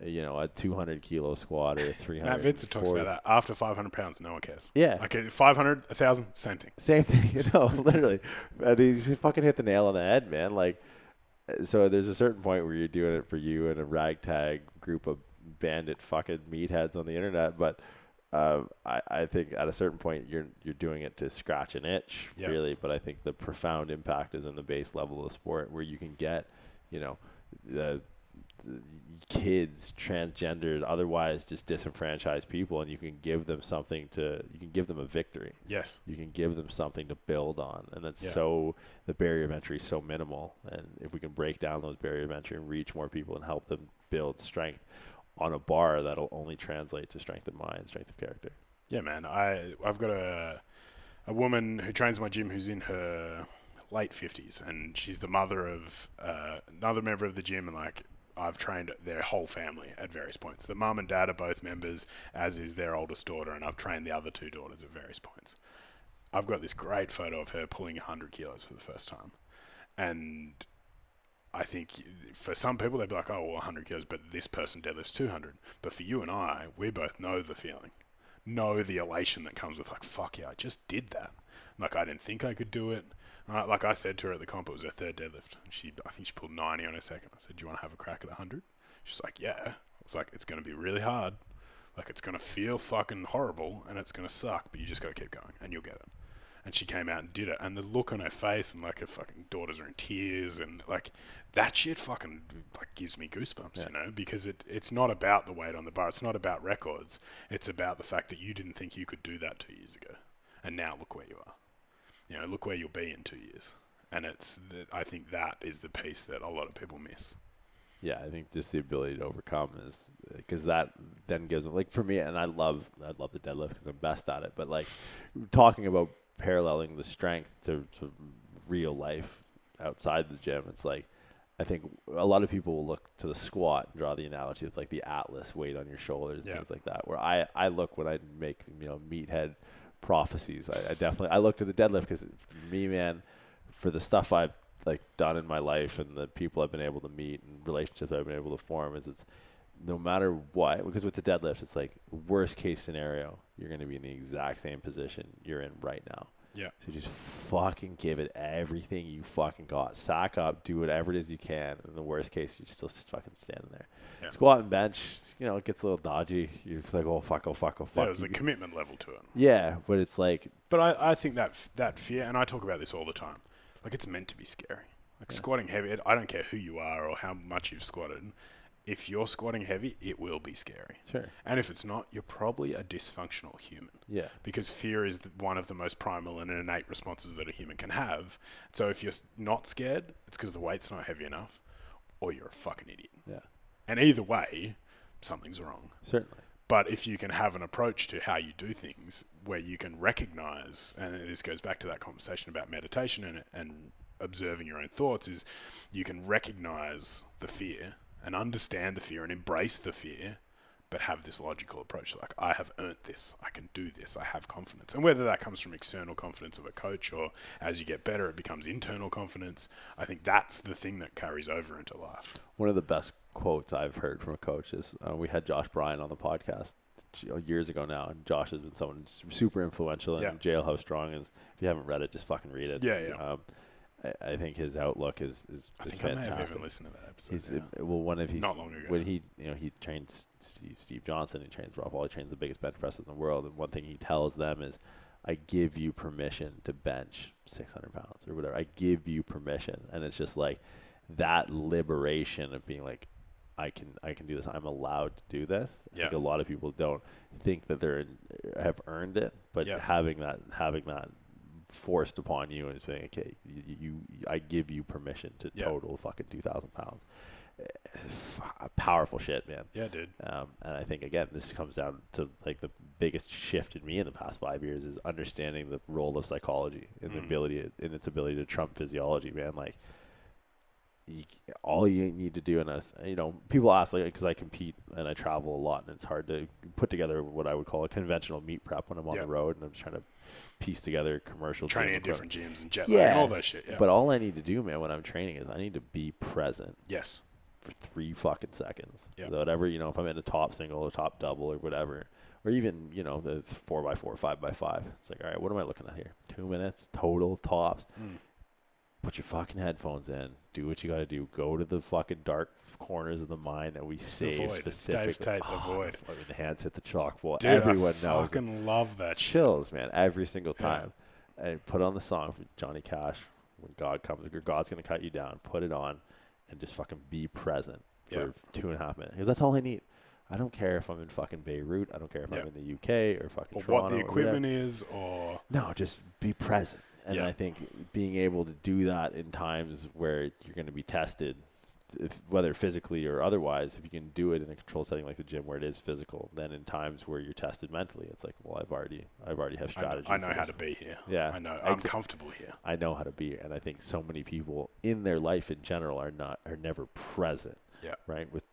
a 200 kilo squat or a 300. Matt Vincent talks about that. After 500 pounds, no one cares. Yeah. Like 500, 1,000, same thing. Same thing, literally. And he fucking hit the nail on the head, man. Like, so there's a certain point where you're doing it for you and a ragtag group of bandit fucking meatheads on the internet, but I think at a certain point you're doing it to scratch an itch, really. But I think the profound impact is in the base level of the sport, where you can get, the kids, transgendered, otherwise just disenfranchised people, and you can give them you can give them a victory. Yes. You can give them something to build on, and that's so the barrier of entry is so minimal. And if we can break down those barriers of entry and reach more people and help them build strength on a bar, that'll only translate to strength of mind, strength of character. Yeah, man. I've got a woman who trains my gym who's in her late 50s, and she's the mother of another member of the gym, and like I've trained their whole family at various points. The mum and dad are both members, as is their oldest daughter, and I've trained the other 2 daughters at various points. I've got this great photo of her pulling 100 kilos for the first time, and I think for some people they'd be like, oh, well, 100 kilos, but this person deadlifts 200. But for you and I, we both know the feeling, know the elation that comes with like, fuck yeah, I just did that. Like I didn't think I could do it. Like I said to her at the comp, it was her 3rd deadlift. I think she pulled 90 on her 2nd. I said, do you want to have a crack at 100? She's like, yeah. I was like, it's going to be really hard. Like it's going to feel fucking horrible and it's going to suck, but you just got to keep going and you'll get it. And she came out and did it. And the look on her face, and like her fucking daughters are in tears, and like that shit fucking like gives me goosebumps, because it's not about the weight on the bar. It's not about records. It's about the fact that you didn't think you could do that 2 years ago. And now look where you are. Look where you'll be in 2 years. And I think that is the piece that a lot of people miss. Yeah, I think just the ability to overcome is, because that then gives them, like for me, and I love the deadlift because I'm best at it, but like talking about paralleling the strength to real life outside the gym, it's like I think a lot of people will look to the squat and draw the analogy of like the Atlas weight on your shoulders and things like that, where I look when I make meathead prophecies, I look to the deadlift, because for me, man, for the stuff I've like done in my life and the people I've been able to meet and relationships I've been able to form, it's no matter what, because with the deadlift, it's like worst case scenario, you're going to be in the exact same position you're in right now. Yeah. So just fucking give it everything you fucking got. Sack up, do whatever it is you can. In the worst case, you're still just fucking standing there. Yeah. Squat and bench, it gets a little dodgy. You're just like, oh fuck. Yeah, there's a commitment level to it. Yeah, but it's like. But I think that fear, and I talk about this all the time, like it's meant to be scary. Like squatting heavy, I don't care who you are or how much you've squatted. If you're squatting heavy, it will be scary. Sure. And if it's not, you're probably a dysfunctional human. Yeah. Because fear is one of the most primal and innate responses that a human can have. So if you're not scared, it's because the weight's not heavy enough, or you're a fucking idiot. Yeah. And either way, something's wrong. Certainly. But if you can have an approach to how you do things where you can recognize, and this goes back to that conversation about meditation and observing your own thoughts, is you can recognize the fear and understand the fear and embrace the fear, but have this logical approach. Like, I have earned this. I can do this. I have confidence. And whether that comes from external confidence of a coach or as you get better, it becomes internal confidence. I think that's the thing that carries over into life. One of the best quotes I've heard from a coach is we had Josh Bryan on the podcast years ago now, and Josh has been someone super influential in Jailhouse Strong. If you haven't read it, just fucking read it. Yeah. I think his outlook is I think fantastic. I may have even listened to that episode. One of his not long ago. When he trains Steve Johnson, he trains Rob Wall, he trains the biggest bench pressers in the world, and one thing he tells them is, "I give you permission to bench 600 pounds or whatever. I give you permission," and it's just like that liberation of being like, I can do this. I'm allowed to do this. I think a lot of people don't think that have earned it, but having that forced upon you and it's being okay, I give you permission to total fucking 2,000 pounds. Powerful shit, man. Yeah, dude. And I think again, this comes down to like the biggest shift in me in the past 5 years is understanding the role of psychology and its ability to trump physiology, man. Like, all you need to do, and people ask, like, because I compete and I travel a lot, and it's hard to put together what I would call a conventional meet prep when I'm on the road, and I'm trying to piece together commercial training in different gyms and jet lag and all that shit. Yeah. But all I need to do, man, when I'm training is I need to be present. Yes. For 3 fucking seconds. Yeah. Whatever, if I'm in a top single or top double or whatever, or even the 4x4, 5x5. It's like, all right, what am I looking at here? 2 minutes total tops. Put your fucking headphones in. Do what you got to do. Go to the fucking dark corners of the mind that we save specifically. Avoid. The hands hit the chalkboard. Dude, Everyone knows. I fucking love that. Chills, man. Every single time. And put on the song for Johnny Cash. When God comes, or God's gonna cut you down. Put it on, and just fucking be present for 2.5 minutes. Because that's all I need. I don't care if I'm in fucking Beirut. I don't care if I'm in the UK or fucking Toronto. What the equipment is, or no, just be present. And I think being able to do that in times where you're going to be tested, whether physically or otherwise, if you can do it in a controlled setting like the gym where it is physical, then in times where you're tested mentally, it's like, well, I've already have strategy. I know how to be here. Yeah, I know. I'm comfortable here. I know how to be here, and I think so many people in their life in general are never present. Yeah. Right. With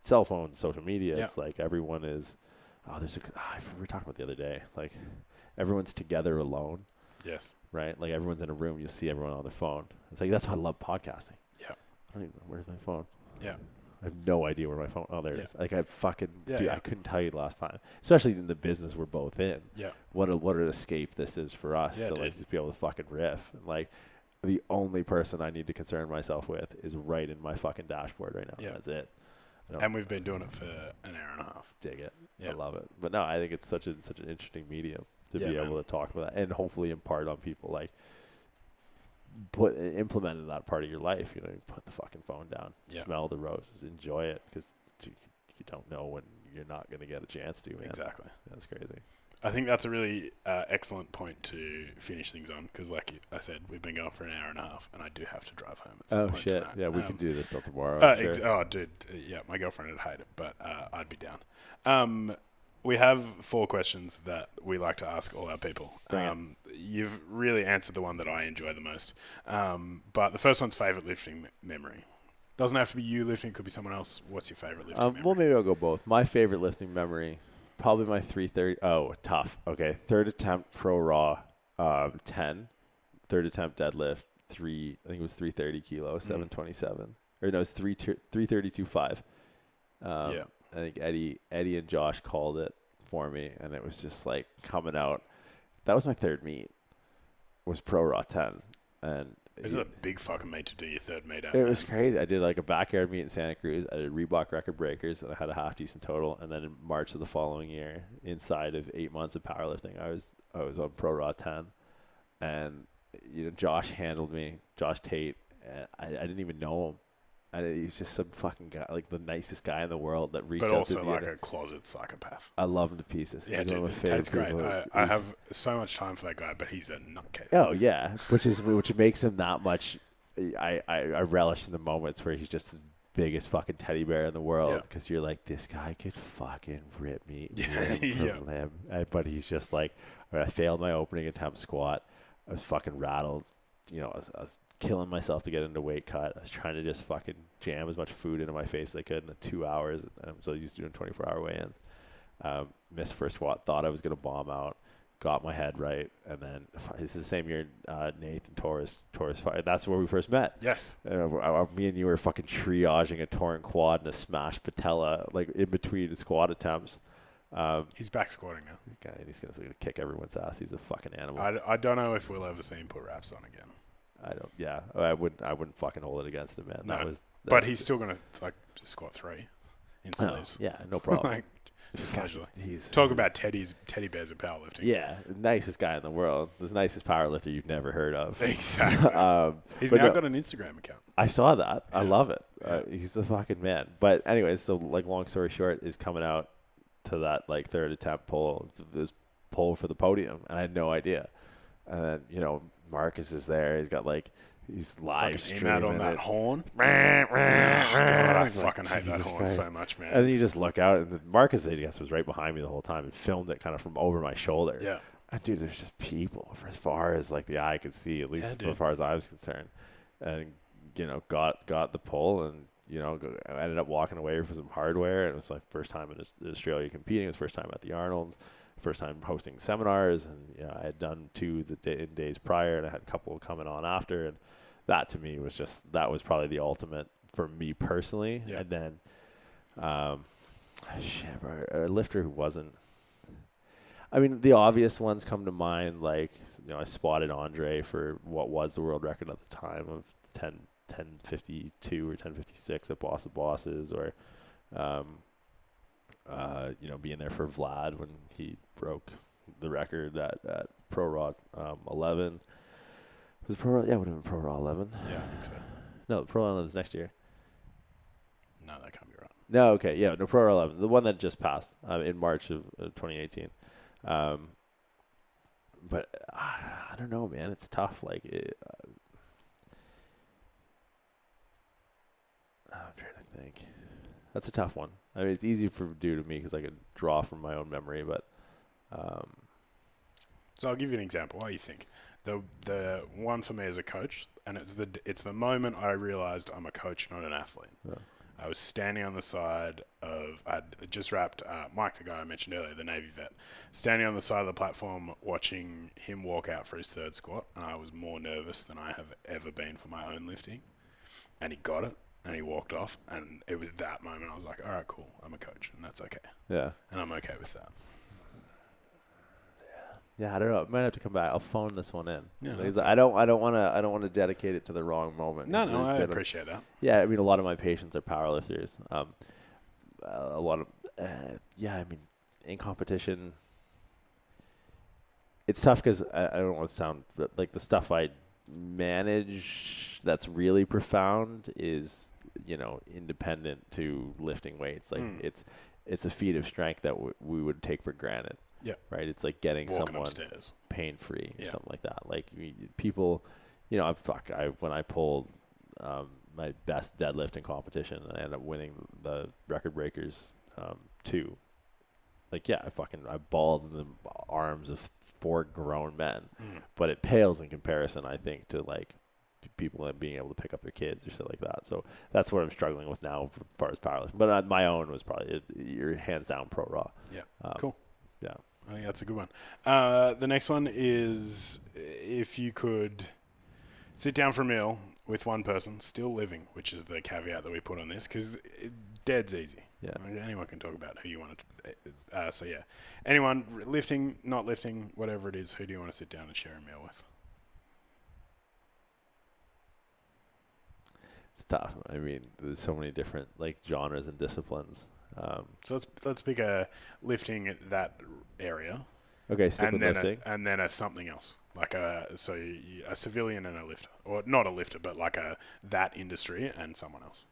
cell phones, social media, it's like everyone is. We were talking about the other day, like everyone's together alone. Yes. Right? Like everyone's in a room, you'll see everyone on their phone. It's like, that's why I love podcasting. Yeah. I don't even know, where's my phone? Yeah. I have no idea where my phone, there it is. Like I fucking, I couldn't tell you last time. Especially in the business we're both in. Yeah. What an escape this is for us to like just be able to fucking riff. And like the only person I need to concern myself with is right in my fucking dashboard right now. Yeah. That's it. And we've been doing it for an hour and a half. Dig it. Yeah. I love it. But no, I think it's such an interesting medium to be able to talk about that and hopefully impart on people, like implement in that part of your life. You put the fucking phone down, smell the roses, enjoy it, because you don't know when you're not going to get a chance to. Man. Exactly. That's crazy. I think that's a really excellent point to finish things on, because like I said, we've been going for an hour and a half, and I do have to drive home at some point tonight. Yeah, we can do this till tomorrow. Sure. Dude, my girlfriend would hate it, but I'd be down. We have 4 questions that we like to ask all our people. You've really answered the one that I enjoy the most. But the first one's favorite lifting memory. Doesn't have to be you lifting. It could be someone else. What's your favorite lifting memory? Well, maybe I'll go both. My favorite lifting memory, probably my 330. Oh, tough. Okay. 3rd attempt pro raw, 10. 3rd attempt deadlift, I think it was 330 kilo, 727. Or no, it's 332.5. I think Eddie and Josh called it for me, and it was just like coming out. That was my 3rd meet. Was pro raw 10, and this is a big fucking meet to do your 3rd meet. It was crazy. I did like a backyard meet in Santa Cruz. I did Reebok record breakers, and I had a half decent total. And then in March of the following year, inside of 8 months of powerlifting, I was on pro raw 10, and Josh handled me, Josh Tate. I didn't even know him. He's just some fucking guy, like the nicest guy in the world that reached out to me. But also like a closet psychopath. I love him to pieces. Yeah, he's dude, one of my Tate's great. people. I have so much time for that guy, but he's a nutcase. Oh yeah, which makes him that much. I relish in the moments where he's just the biggest fucking teddy bear in the world, because you're like, this guy could fucking rip me from him. But he's just like, I failed my opening attempt squat. I was fucking rattled. I was killing myself to get into weight cut. I was trying to just fucking jam as much food into my face as I could in the 2 hours. I'm so used to doing 24-hour weigh-ins. Missed first squat, thought I was going to bomb out, got my head right, and then this is the same year Nathan Torres fight. That's where we first met. Yes. Me and you were fucking triaging a torn quad and a smashed patella, like in between squat attempts. He's back squatting now. Okay, and he's going to kick everyone's ass. He's a fucking animal. I don't know if we'll ever see him put wraps on again. I don't. Yeah, I wouldn't fucking hold it against him, man. No, but he's still gonna like squat 3 in sleeves. Yeah, no problem. Like, just casually. Talk about teddy bears of powerlifting. Yeah, nicest guy in the world, the nicest powerlifter you've never heard of. Exactly. He's now got an Instagram account. I saw that. Yeah. I love it. Yeah. He's the fucking man. But anyways, so like long story short, is coming out to that like third attempt pull for the podium, and I had no idea. And then Marcus is there. He's got he's live streaming on that horn. God, I fucking hate that horn so much, man. And then you just look out, and Marcus, I guess, was right behind me the whole time and filmed it kind of from over my shoulder. Yeah. And dude, there's just people for as far as like the eye could see, at least as far as I was concerned. And got the pull, and I ended up walking away for some hardware. And it was my first time in Australia competing. It was first time at the Arnold's. First time hosting seminars, and I had done 2 in days prior, and I had a couple coming on after, and that to me was that was probably the ultimate for me personally. Yeah. And then, a lifter who wasn't. I mean, the obvious ones come to mind, like I spotted Andre for what was the world record at the time of 10:52 or 10:56 at Boss of Bosses, or. Being there for Vlad when he broke the record at Pro Raw 11. Was it Pro Raw? Yeah, it would have been Pro Raw 11. Yeah, I think so. No, Pro Raw 11 is next year. No, that can't be right. No, okay. Yeah, no, Pro Raw 11. The one that just passed in March of 2018. But I don't know, man. It's tough. I'm trying to think. That's a tough one. I mean, it's easy to do to me because I could draw from my own memory, but. So I'll give you an example. What do you think? The one for me as a coach, and it's the moment I realized I'm a coach, not an athlete. Yeah. I was standing on the side of, I'd just wrapped Mike, the guy I mentioned earlier, the Navy vet, standing on the side of the platform watching him walk out for his third squat, and I was more nervous than I have ever been for my own lifting. And he got it. And he walked off, and it was that moment I was like, all right, cool, I'm a coach, and that's okay. Yeah. And I'm okay with that. Yeah, I don't know. I might have to come back. I'll phone this one in. Yeah, I don't want to dedicate it to the wrong moment. No, I appreciate that. Yeah, I mean, a lot of my patients are powerlifters. A lot of in competition, it's tough because I don't want to sound like the stuff I manage that's really profound is independent to lifting weights. Like it's a feat of strength that we would take for granted. Yeah. Right. It's like getting walking someone upstairs pain free or something like that. Like people, when I pulled my best deadlift in competition and I ended up winning the record breakers 2. Like I balled in the arms of 4 grown men, but it pales in comparison, I think, to like people being able to pick up their kids or shit like that. So that's what I'm struggling with now as far as powerlifting. But my own was probably your hands down Pro Raw. Yeah. Cool. Yeah. I think that's a good one. The next one is if you could sit down for a meal with one person still living, which is the caveat that we put on this, because dead's easy. Yeah. Anyone can talk about who you want to. So yeah, anyone lifting, not lifting, whatever it is, who do you want to sit down and share a meal with? It's tough. I mean, there's so many different like genres and disciplines. So let's pick a lifting at that area. Okay, stick with lifting. And then a something else. Like a civilian and a lifter, or not a lifter, but like that industry and someone else.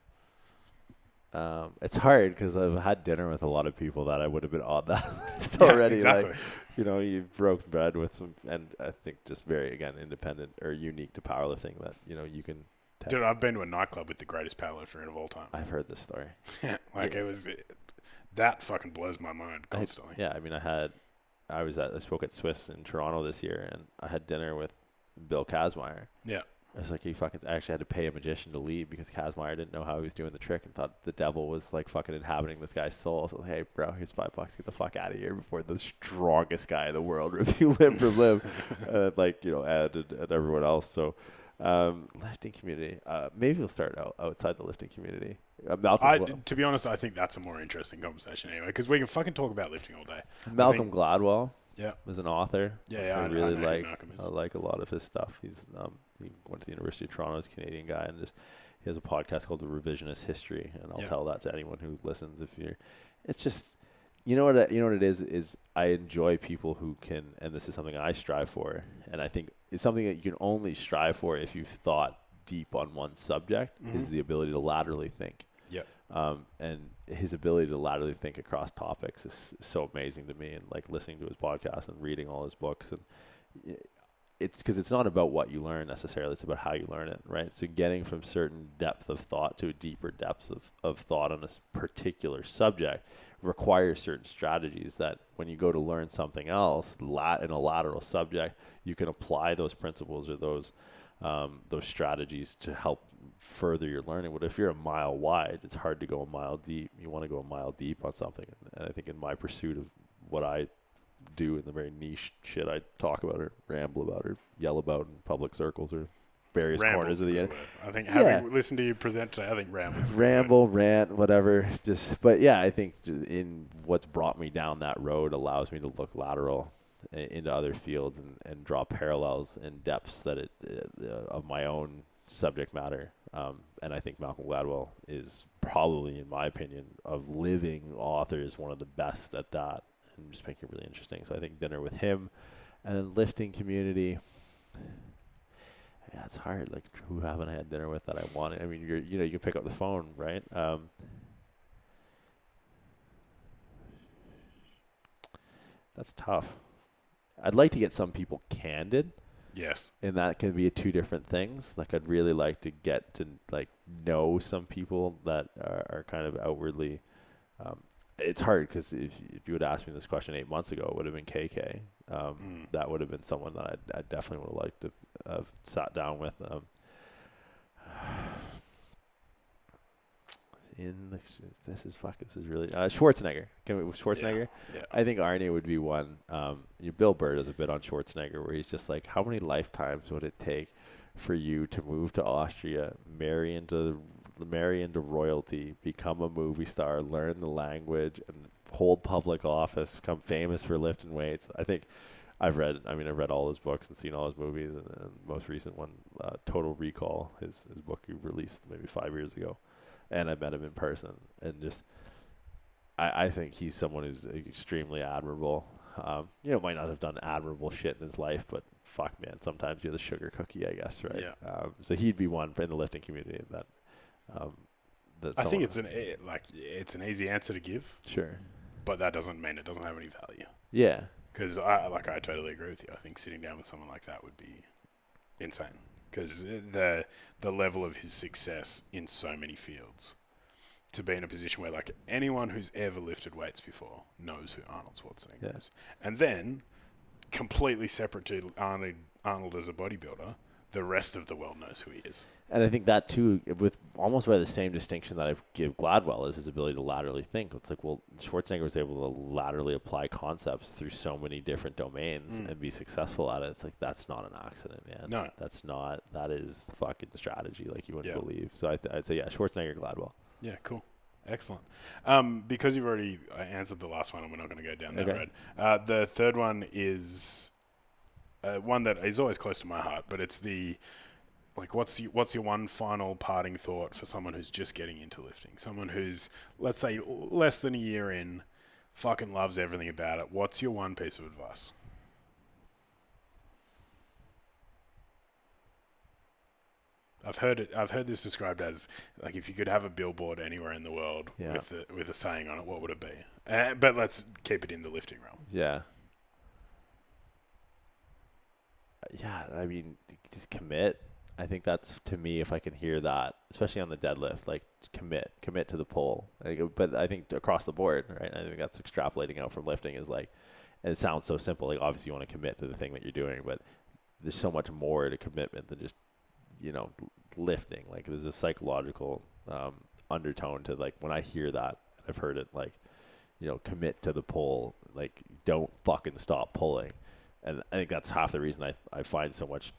It's hard because I've had dinner with a lot of people that I would have been on that list already. Exactly. Like, you broke bread with some, and I think just very, again, independent or unique to powerlifting that, you can text. Dude, I've been to a nightclub with the greatest powerlifter of all time. I've heard this story. That fucking blows my mind constantly. I spoke at Swiss in Toronto this year, and I had dinner with Bill Kazmaier. Yeah. I was like, I actually had to pay a magician to leave because Kazmaier didn't know how he was doing the trick and thought the devil was like fucking inhabiting this guy's soul. So, hey, bro, here's $5. Get the fuck out of here before the strongest guy in the world review limb for limb, and everyone else. So, lifting community. Maybe we'll start outside the lifting community. To be honest, I think that's a more interesting conversation anyway, because we can fucking talk about lifting all day. Malcolm Gladwell. Yeah, was an author. Yeah, I really like a lot of his stuff. He's he went to the University of Toronto. He's a Canadian guy, and he has a podcast called The Revisionist History, and I'll tell that to anyone who listens. It's just what it is I enjoy people who can, and this is something I strive for, and I think it's something that you can only strive for if you've thought deep on one subject, is the ability to laterally think. Yep. And his ability to laterally think across topics is so amazing to me, and like listening to his podcast and reading all his books, and it's because it's not about what you learn necessarily, it's about how you learn it, right? So getting from certain depth of thought to a deeper depths of thought on a particular subject requires certain strategies that when you go to learn something else in a lateral subject, you can apply those principles or those strategies to help further your learning. But if you're a mile wide, it's hard to go a mile deep. You want to go a mile deep on something. And I think in my pursuit of what I do in the very niche shit I talk about or ramble about or yell about in public circles or various corners of the end. I think having listened to you present today, I think ramble, rant, whatever. I think in what's brought me down that road allows me to look lateral into other fields and draw parallels and depths that of my own subject matter. And I think Malcolm Gladwell is probably, in my opinion, of living authors, one of the best at that, and just make it really interesting. So I think dinner with him, and then lifting community. Yeah, it's hard. Like, who haven't I had dinner with that I wanted? I mean, you can pick up the phone, right? That's tough. I'd like to get some people candid. Yes. And that can be two different things. Like, I'd really like to get to know some people that are kind of outwardly. It's hard because if you would ask me this question 8 months ago, it would have been KK. That would have been someone that I definitely would have liked to have sat down with. This is really Schwarzenegger. Schwarzenegger? Yeah. I think Arnie would be one. Bill Burr does a bit on Schwarzenegger where he's just like, how many lifetimes would it take for you to move to Austria, marry into royalty, become a movie star, learn the language, and hold public office, become famous for lifting weights? I think I've read all his books and seen all his movies, and the most recent one, Total Recall, his book he released maybe 5 years ago. And I met him in person, and just I think he's someone who's extremely admirable. Might not have done admirable shit in his life, but fuck, man, sometimes you're the sugar cookie, I guess, right? Yeah. So he'd be one in the lifting community that. I think it's an easy answer to give. Sure. But that doesn't mean it doesn't have any value. Yeah. Because I totally agree with you. I think sitting down with someone like that would be insane. Because the level of his success in so many fields, to be in a position where like anyone who's ever lifted weights before knows who Arnold Schwarzenegger is, and then completely separate to Arnold as a bodybuilder, the rest of the world knows who he is. And I think that too, with almost by the same distinction that I give Gladwell, is his ability to laterally think. It's like, well, Schwarzenegger was able to laterally apply concepts through so many different domains and be successful at it. It's like, that's not an accident, man. No. That is fucking strategy like you wouldn't believe. So I'd say, Schwarzenegger, Gladwell. Yeah, cool. Excellent. Because you've already answered the last one, and we're not going to go down that road. The third one is one that is always close to my heart, but it's what's your one final parting thought for someone who's just getting into lifting? Someone who's, let's say, less than a year in, fucking loves everything about it. What's your one piece of advice? I've heard this described as like if you could have a billboard anywhere in the world with a saying on it, what would it be? But let's keep it in the lifting realm. Yeah. Yeah, I mean, just commit. I think that's, to me, if I can hear that, especially on the deadlift, like commit to the pull. But I think across the board, right? I think that's extrapolating out from lifting is like, and it sounds so simple. Like obviously you want to commit to the thing that you're doing, but there's so much more to commitment than just, lifting. Like there's a psychological undertone to, like, when I hear that, I've heard it like, commit to the pull, like don't fucking stop pulling. And I think that's half the reason I find so much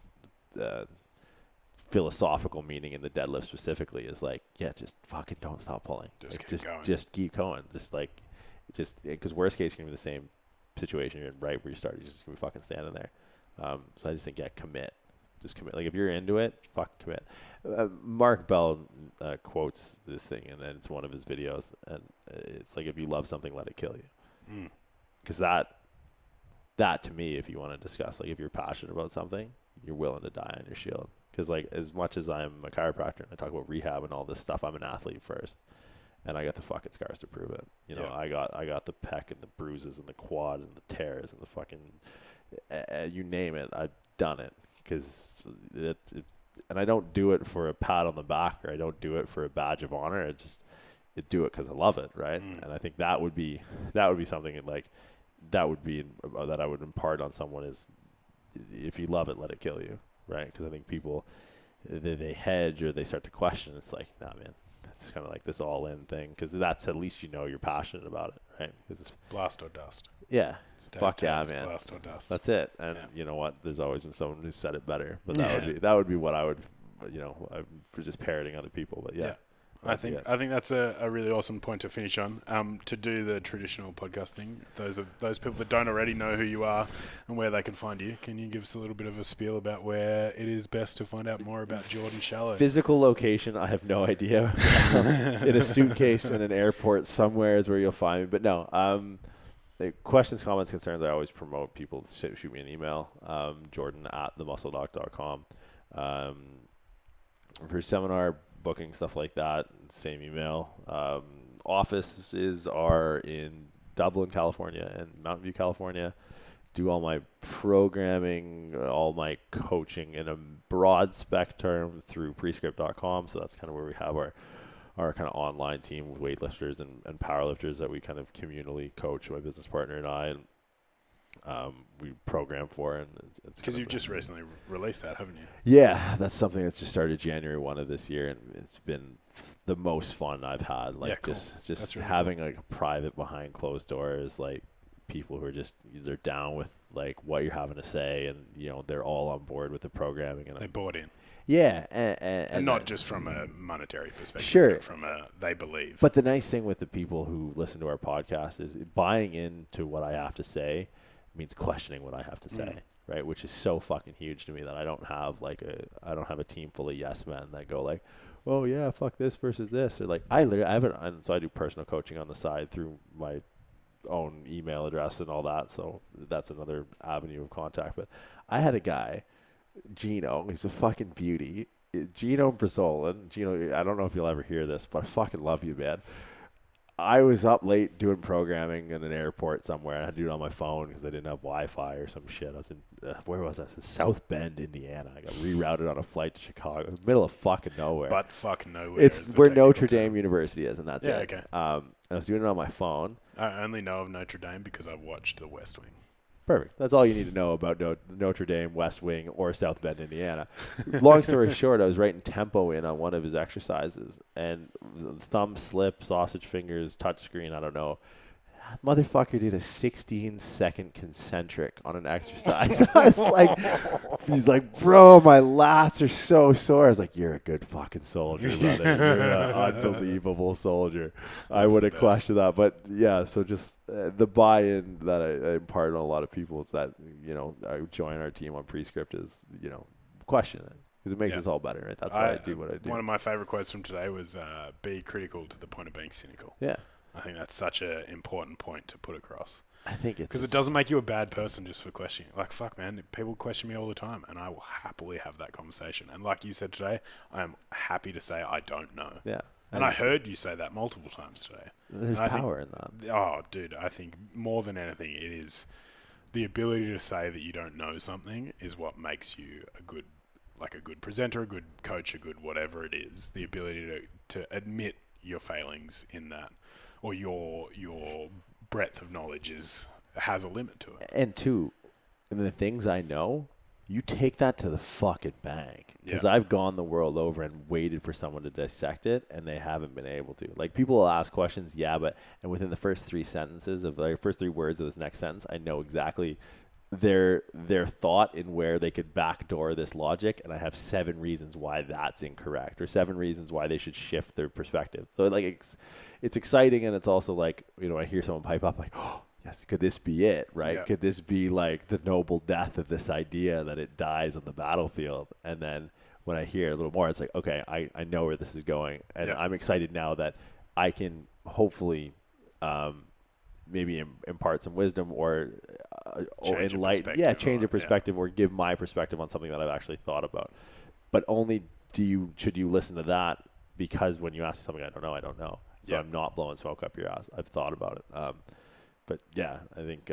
philosophical meaning in the deadlift specifically is like, just fucking don't stop pulling. Just keep going. Just because worst case, you're going to be the same situation you're in right where you start. You're just going to be fucking standing there. So I just think, commit. Just commit. Like if you're into it, fuck commit. Mark Bell quotes this thing, and then it's one of his videos, and it's like, if you love something, let it kill you. Because that to me, if you want to discuss, like if you're passionate about something, you're willing to die on your shield. Because like as much as I'm a chiropractor and I talk about rehab and all this stuff, I'm an athlete first, and I got the fucking scars to prove it. I got the pec and the bruises and the quad and the tears and the fucking you name it, I've done it. Because and I don't do it for a pat on the back, or I don't do it for a badge of honor. I do it because I love it, right? And I think that would be something that I would impart on someone is, if you love it, let it kill you, right? Because I think people, they hedge or they start to question. It's like, nah, man, that's kind of like this all-in thing, because that's at least you're passionate about it, right? It's blast or dust. Yeah, fuck yeah, man. Blast or dust. That's it. And you know what? There's always been someone who said it better, but that would be what I would, for just parroting other people. But yeah. I think that's a really awesome point to finish on. To do the traditional podcast thing, those people that don't already know who you are and where they can find you, can you give us a little bit of a spiel about where it is best to find out more about Jordan Shallow? Physical location, I have no idea. In a suitcase in an airport somewhere is where you'll find me. But no, the questions, comments, concerns, I always promote people to shoot me an email, jordan@themuscledoc.com. For seminar booking, stuff like that, same email. Offices are in Dublin, California and Mountain View, California. Do all my programming, all my coaching in a broad spectrum through prescript.com. So that's kind of where we have our kind of online team with weightlifters and powerlifters that we kind of communally coach, my business partner and I, and we program for. And it's because you've just recently released that, haven't you? Yeah, that's something that's just started January 1 of this year, and it's been the most fun I've had. Like, cool. just really having like a private behind closed doors, like people who are they're down with like what you're having to say, and they're all on board with the programming, and they bought in. Yeah, and not just from a monetary perspective, sure, but from they believe. But the nice thing with the people who listen to our podcast is buying into what I have to say means questioning what I have to say, right? Which is so fucking huge to me that I don't have a team full of yes men that go like, oh yeah, fuck this versus this, or like so I do personal coaching on the side through my own email address and all that, so that's another avenue of contact. But I had a guy, Gino, he's a fucking beauty. Gino Brazolan. Gino, I don't know if you'll ever hear this, but I fucking love you, man. I was up late doing programming in an airport somewhere. I had to do it on my phone because I didn't have Wi-Fi or some shit. I was in, where was I? I was in South Bend, Indiana. I got rerouted on a flight to Chicago. Middle of fucking nowhere. But fucking nowhere. It's where Notre Dame University is, and that's it. Okay. I was doing it on my phone. I only know of Notre Dame because I've watched The West Wing. Perfect. That's all you need to know about Notre Dame, West Wing, or South Bend, Indiana. Long story short, I was writing tempo in on one of his exercises, and thumb slip, sausage fingers, touchscreen, I don't know. Motherfucker did a 16-second concentric on an exercise. I was like, he's like, bro, my lats are so sore. I was like, you're a good fucking soldier, brother. You're an unbelievable soldier. I would have questioned that. But yeah, so just the buy-in that I impart on a lot of people is that, I join our team on Prescript is, question it. Because it makes us all better, right? That's why I do what I do. One of my favorite quotes from today was, be critical to the point of being cynical. Yeah. I think that's such an important point to put across. I think it's because it doesn't make you a bad person just for questioning. Like, fuck, man, people question me all the time, and I will happily have that conversation. And like you said today, I am happy to say I don't know. Yeah. And I heard you say that multiple times today. There's power in that. Oh, dude, I think more than anything, it is the ability to say that you don't know something is what makes you a good presenter, a good coach, a good whatever it is. The ability to admit your failings in that, or your breadth of knowledge has a limit to it. And two, the things I know, you take that to the fucking bank. Because Yeah. I've gone the world over and waited for someone to dissect it, and they haven't been able to. Like, people will ask questions, and within the first three words of this next sentence, I know exactly their thought in where they could backdoor this logic, and I have 7 reasons why that's incorrect, or 7 reasons why they should shift their perspective. So, like, it's exciting, and it's also like, I hear someone pipe up like, oh, yes, could this be it, right? Yeah. Could this be like the noble death of this idea that it dies on the battlefield? And then when I hear a little more, it's like, okay, I know where this is going. And I'm excited now that I can hopefully maybe impart some wisdom or enlighten, change a perspective or give my perspective on something that I've actually thought about. But only should you listen to that, because when you ask something I don't know. So I'm not blowing smoke up your ass. I've thought about it. But yeah, I think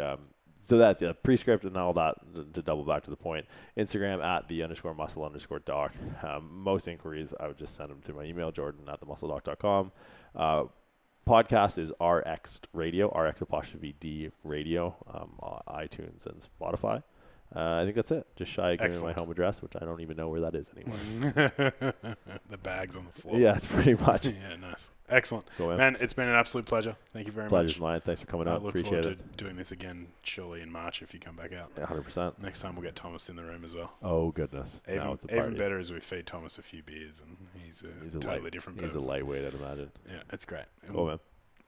so. That's prescript and all that. To double back to the point, Instagram at @the_muscle_doc. Most inquiries I would just send them through my email, jordan@themuscledoc.com. Podcast is RX Radio, RX_D Radio, iTunes and Spotify. I think that's it. Just shy of giving my home address, which I don't even know where that is anymore. The bag's on the floor. Yeah, it's pretty much. Yeah, nice. Excellent. Cool, man, it's been an absolute pleasure. Thank you very much. Pleasure's mine. Thanks for coming out. I look Appreciate forward it. to doing this again, surely in March if you come back out. 100%. Next time we'll get Thomas in the room as well. Oh, goodness. Even better is we feed Thomas a few beers, and he's a totally different person. He's a lightweight, I'd imagine. Yeah, it's great. Cool,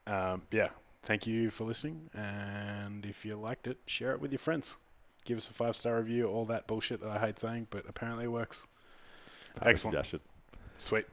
man. Yeah, thank you for listening, and if you liked it, share it with your friends. Give us a 5-star review, all that bullshit that I hate saying, but apparently it works. Excellent. Suggestion. Sweet.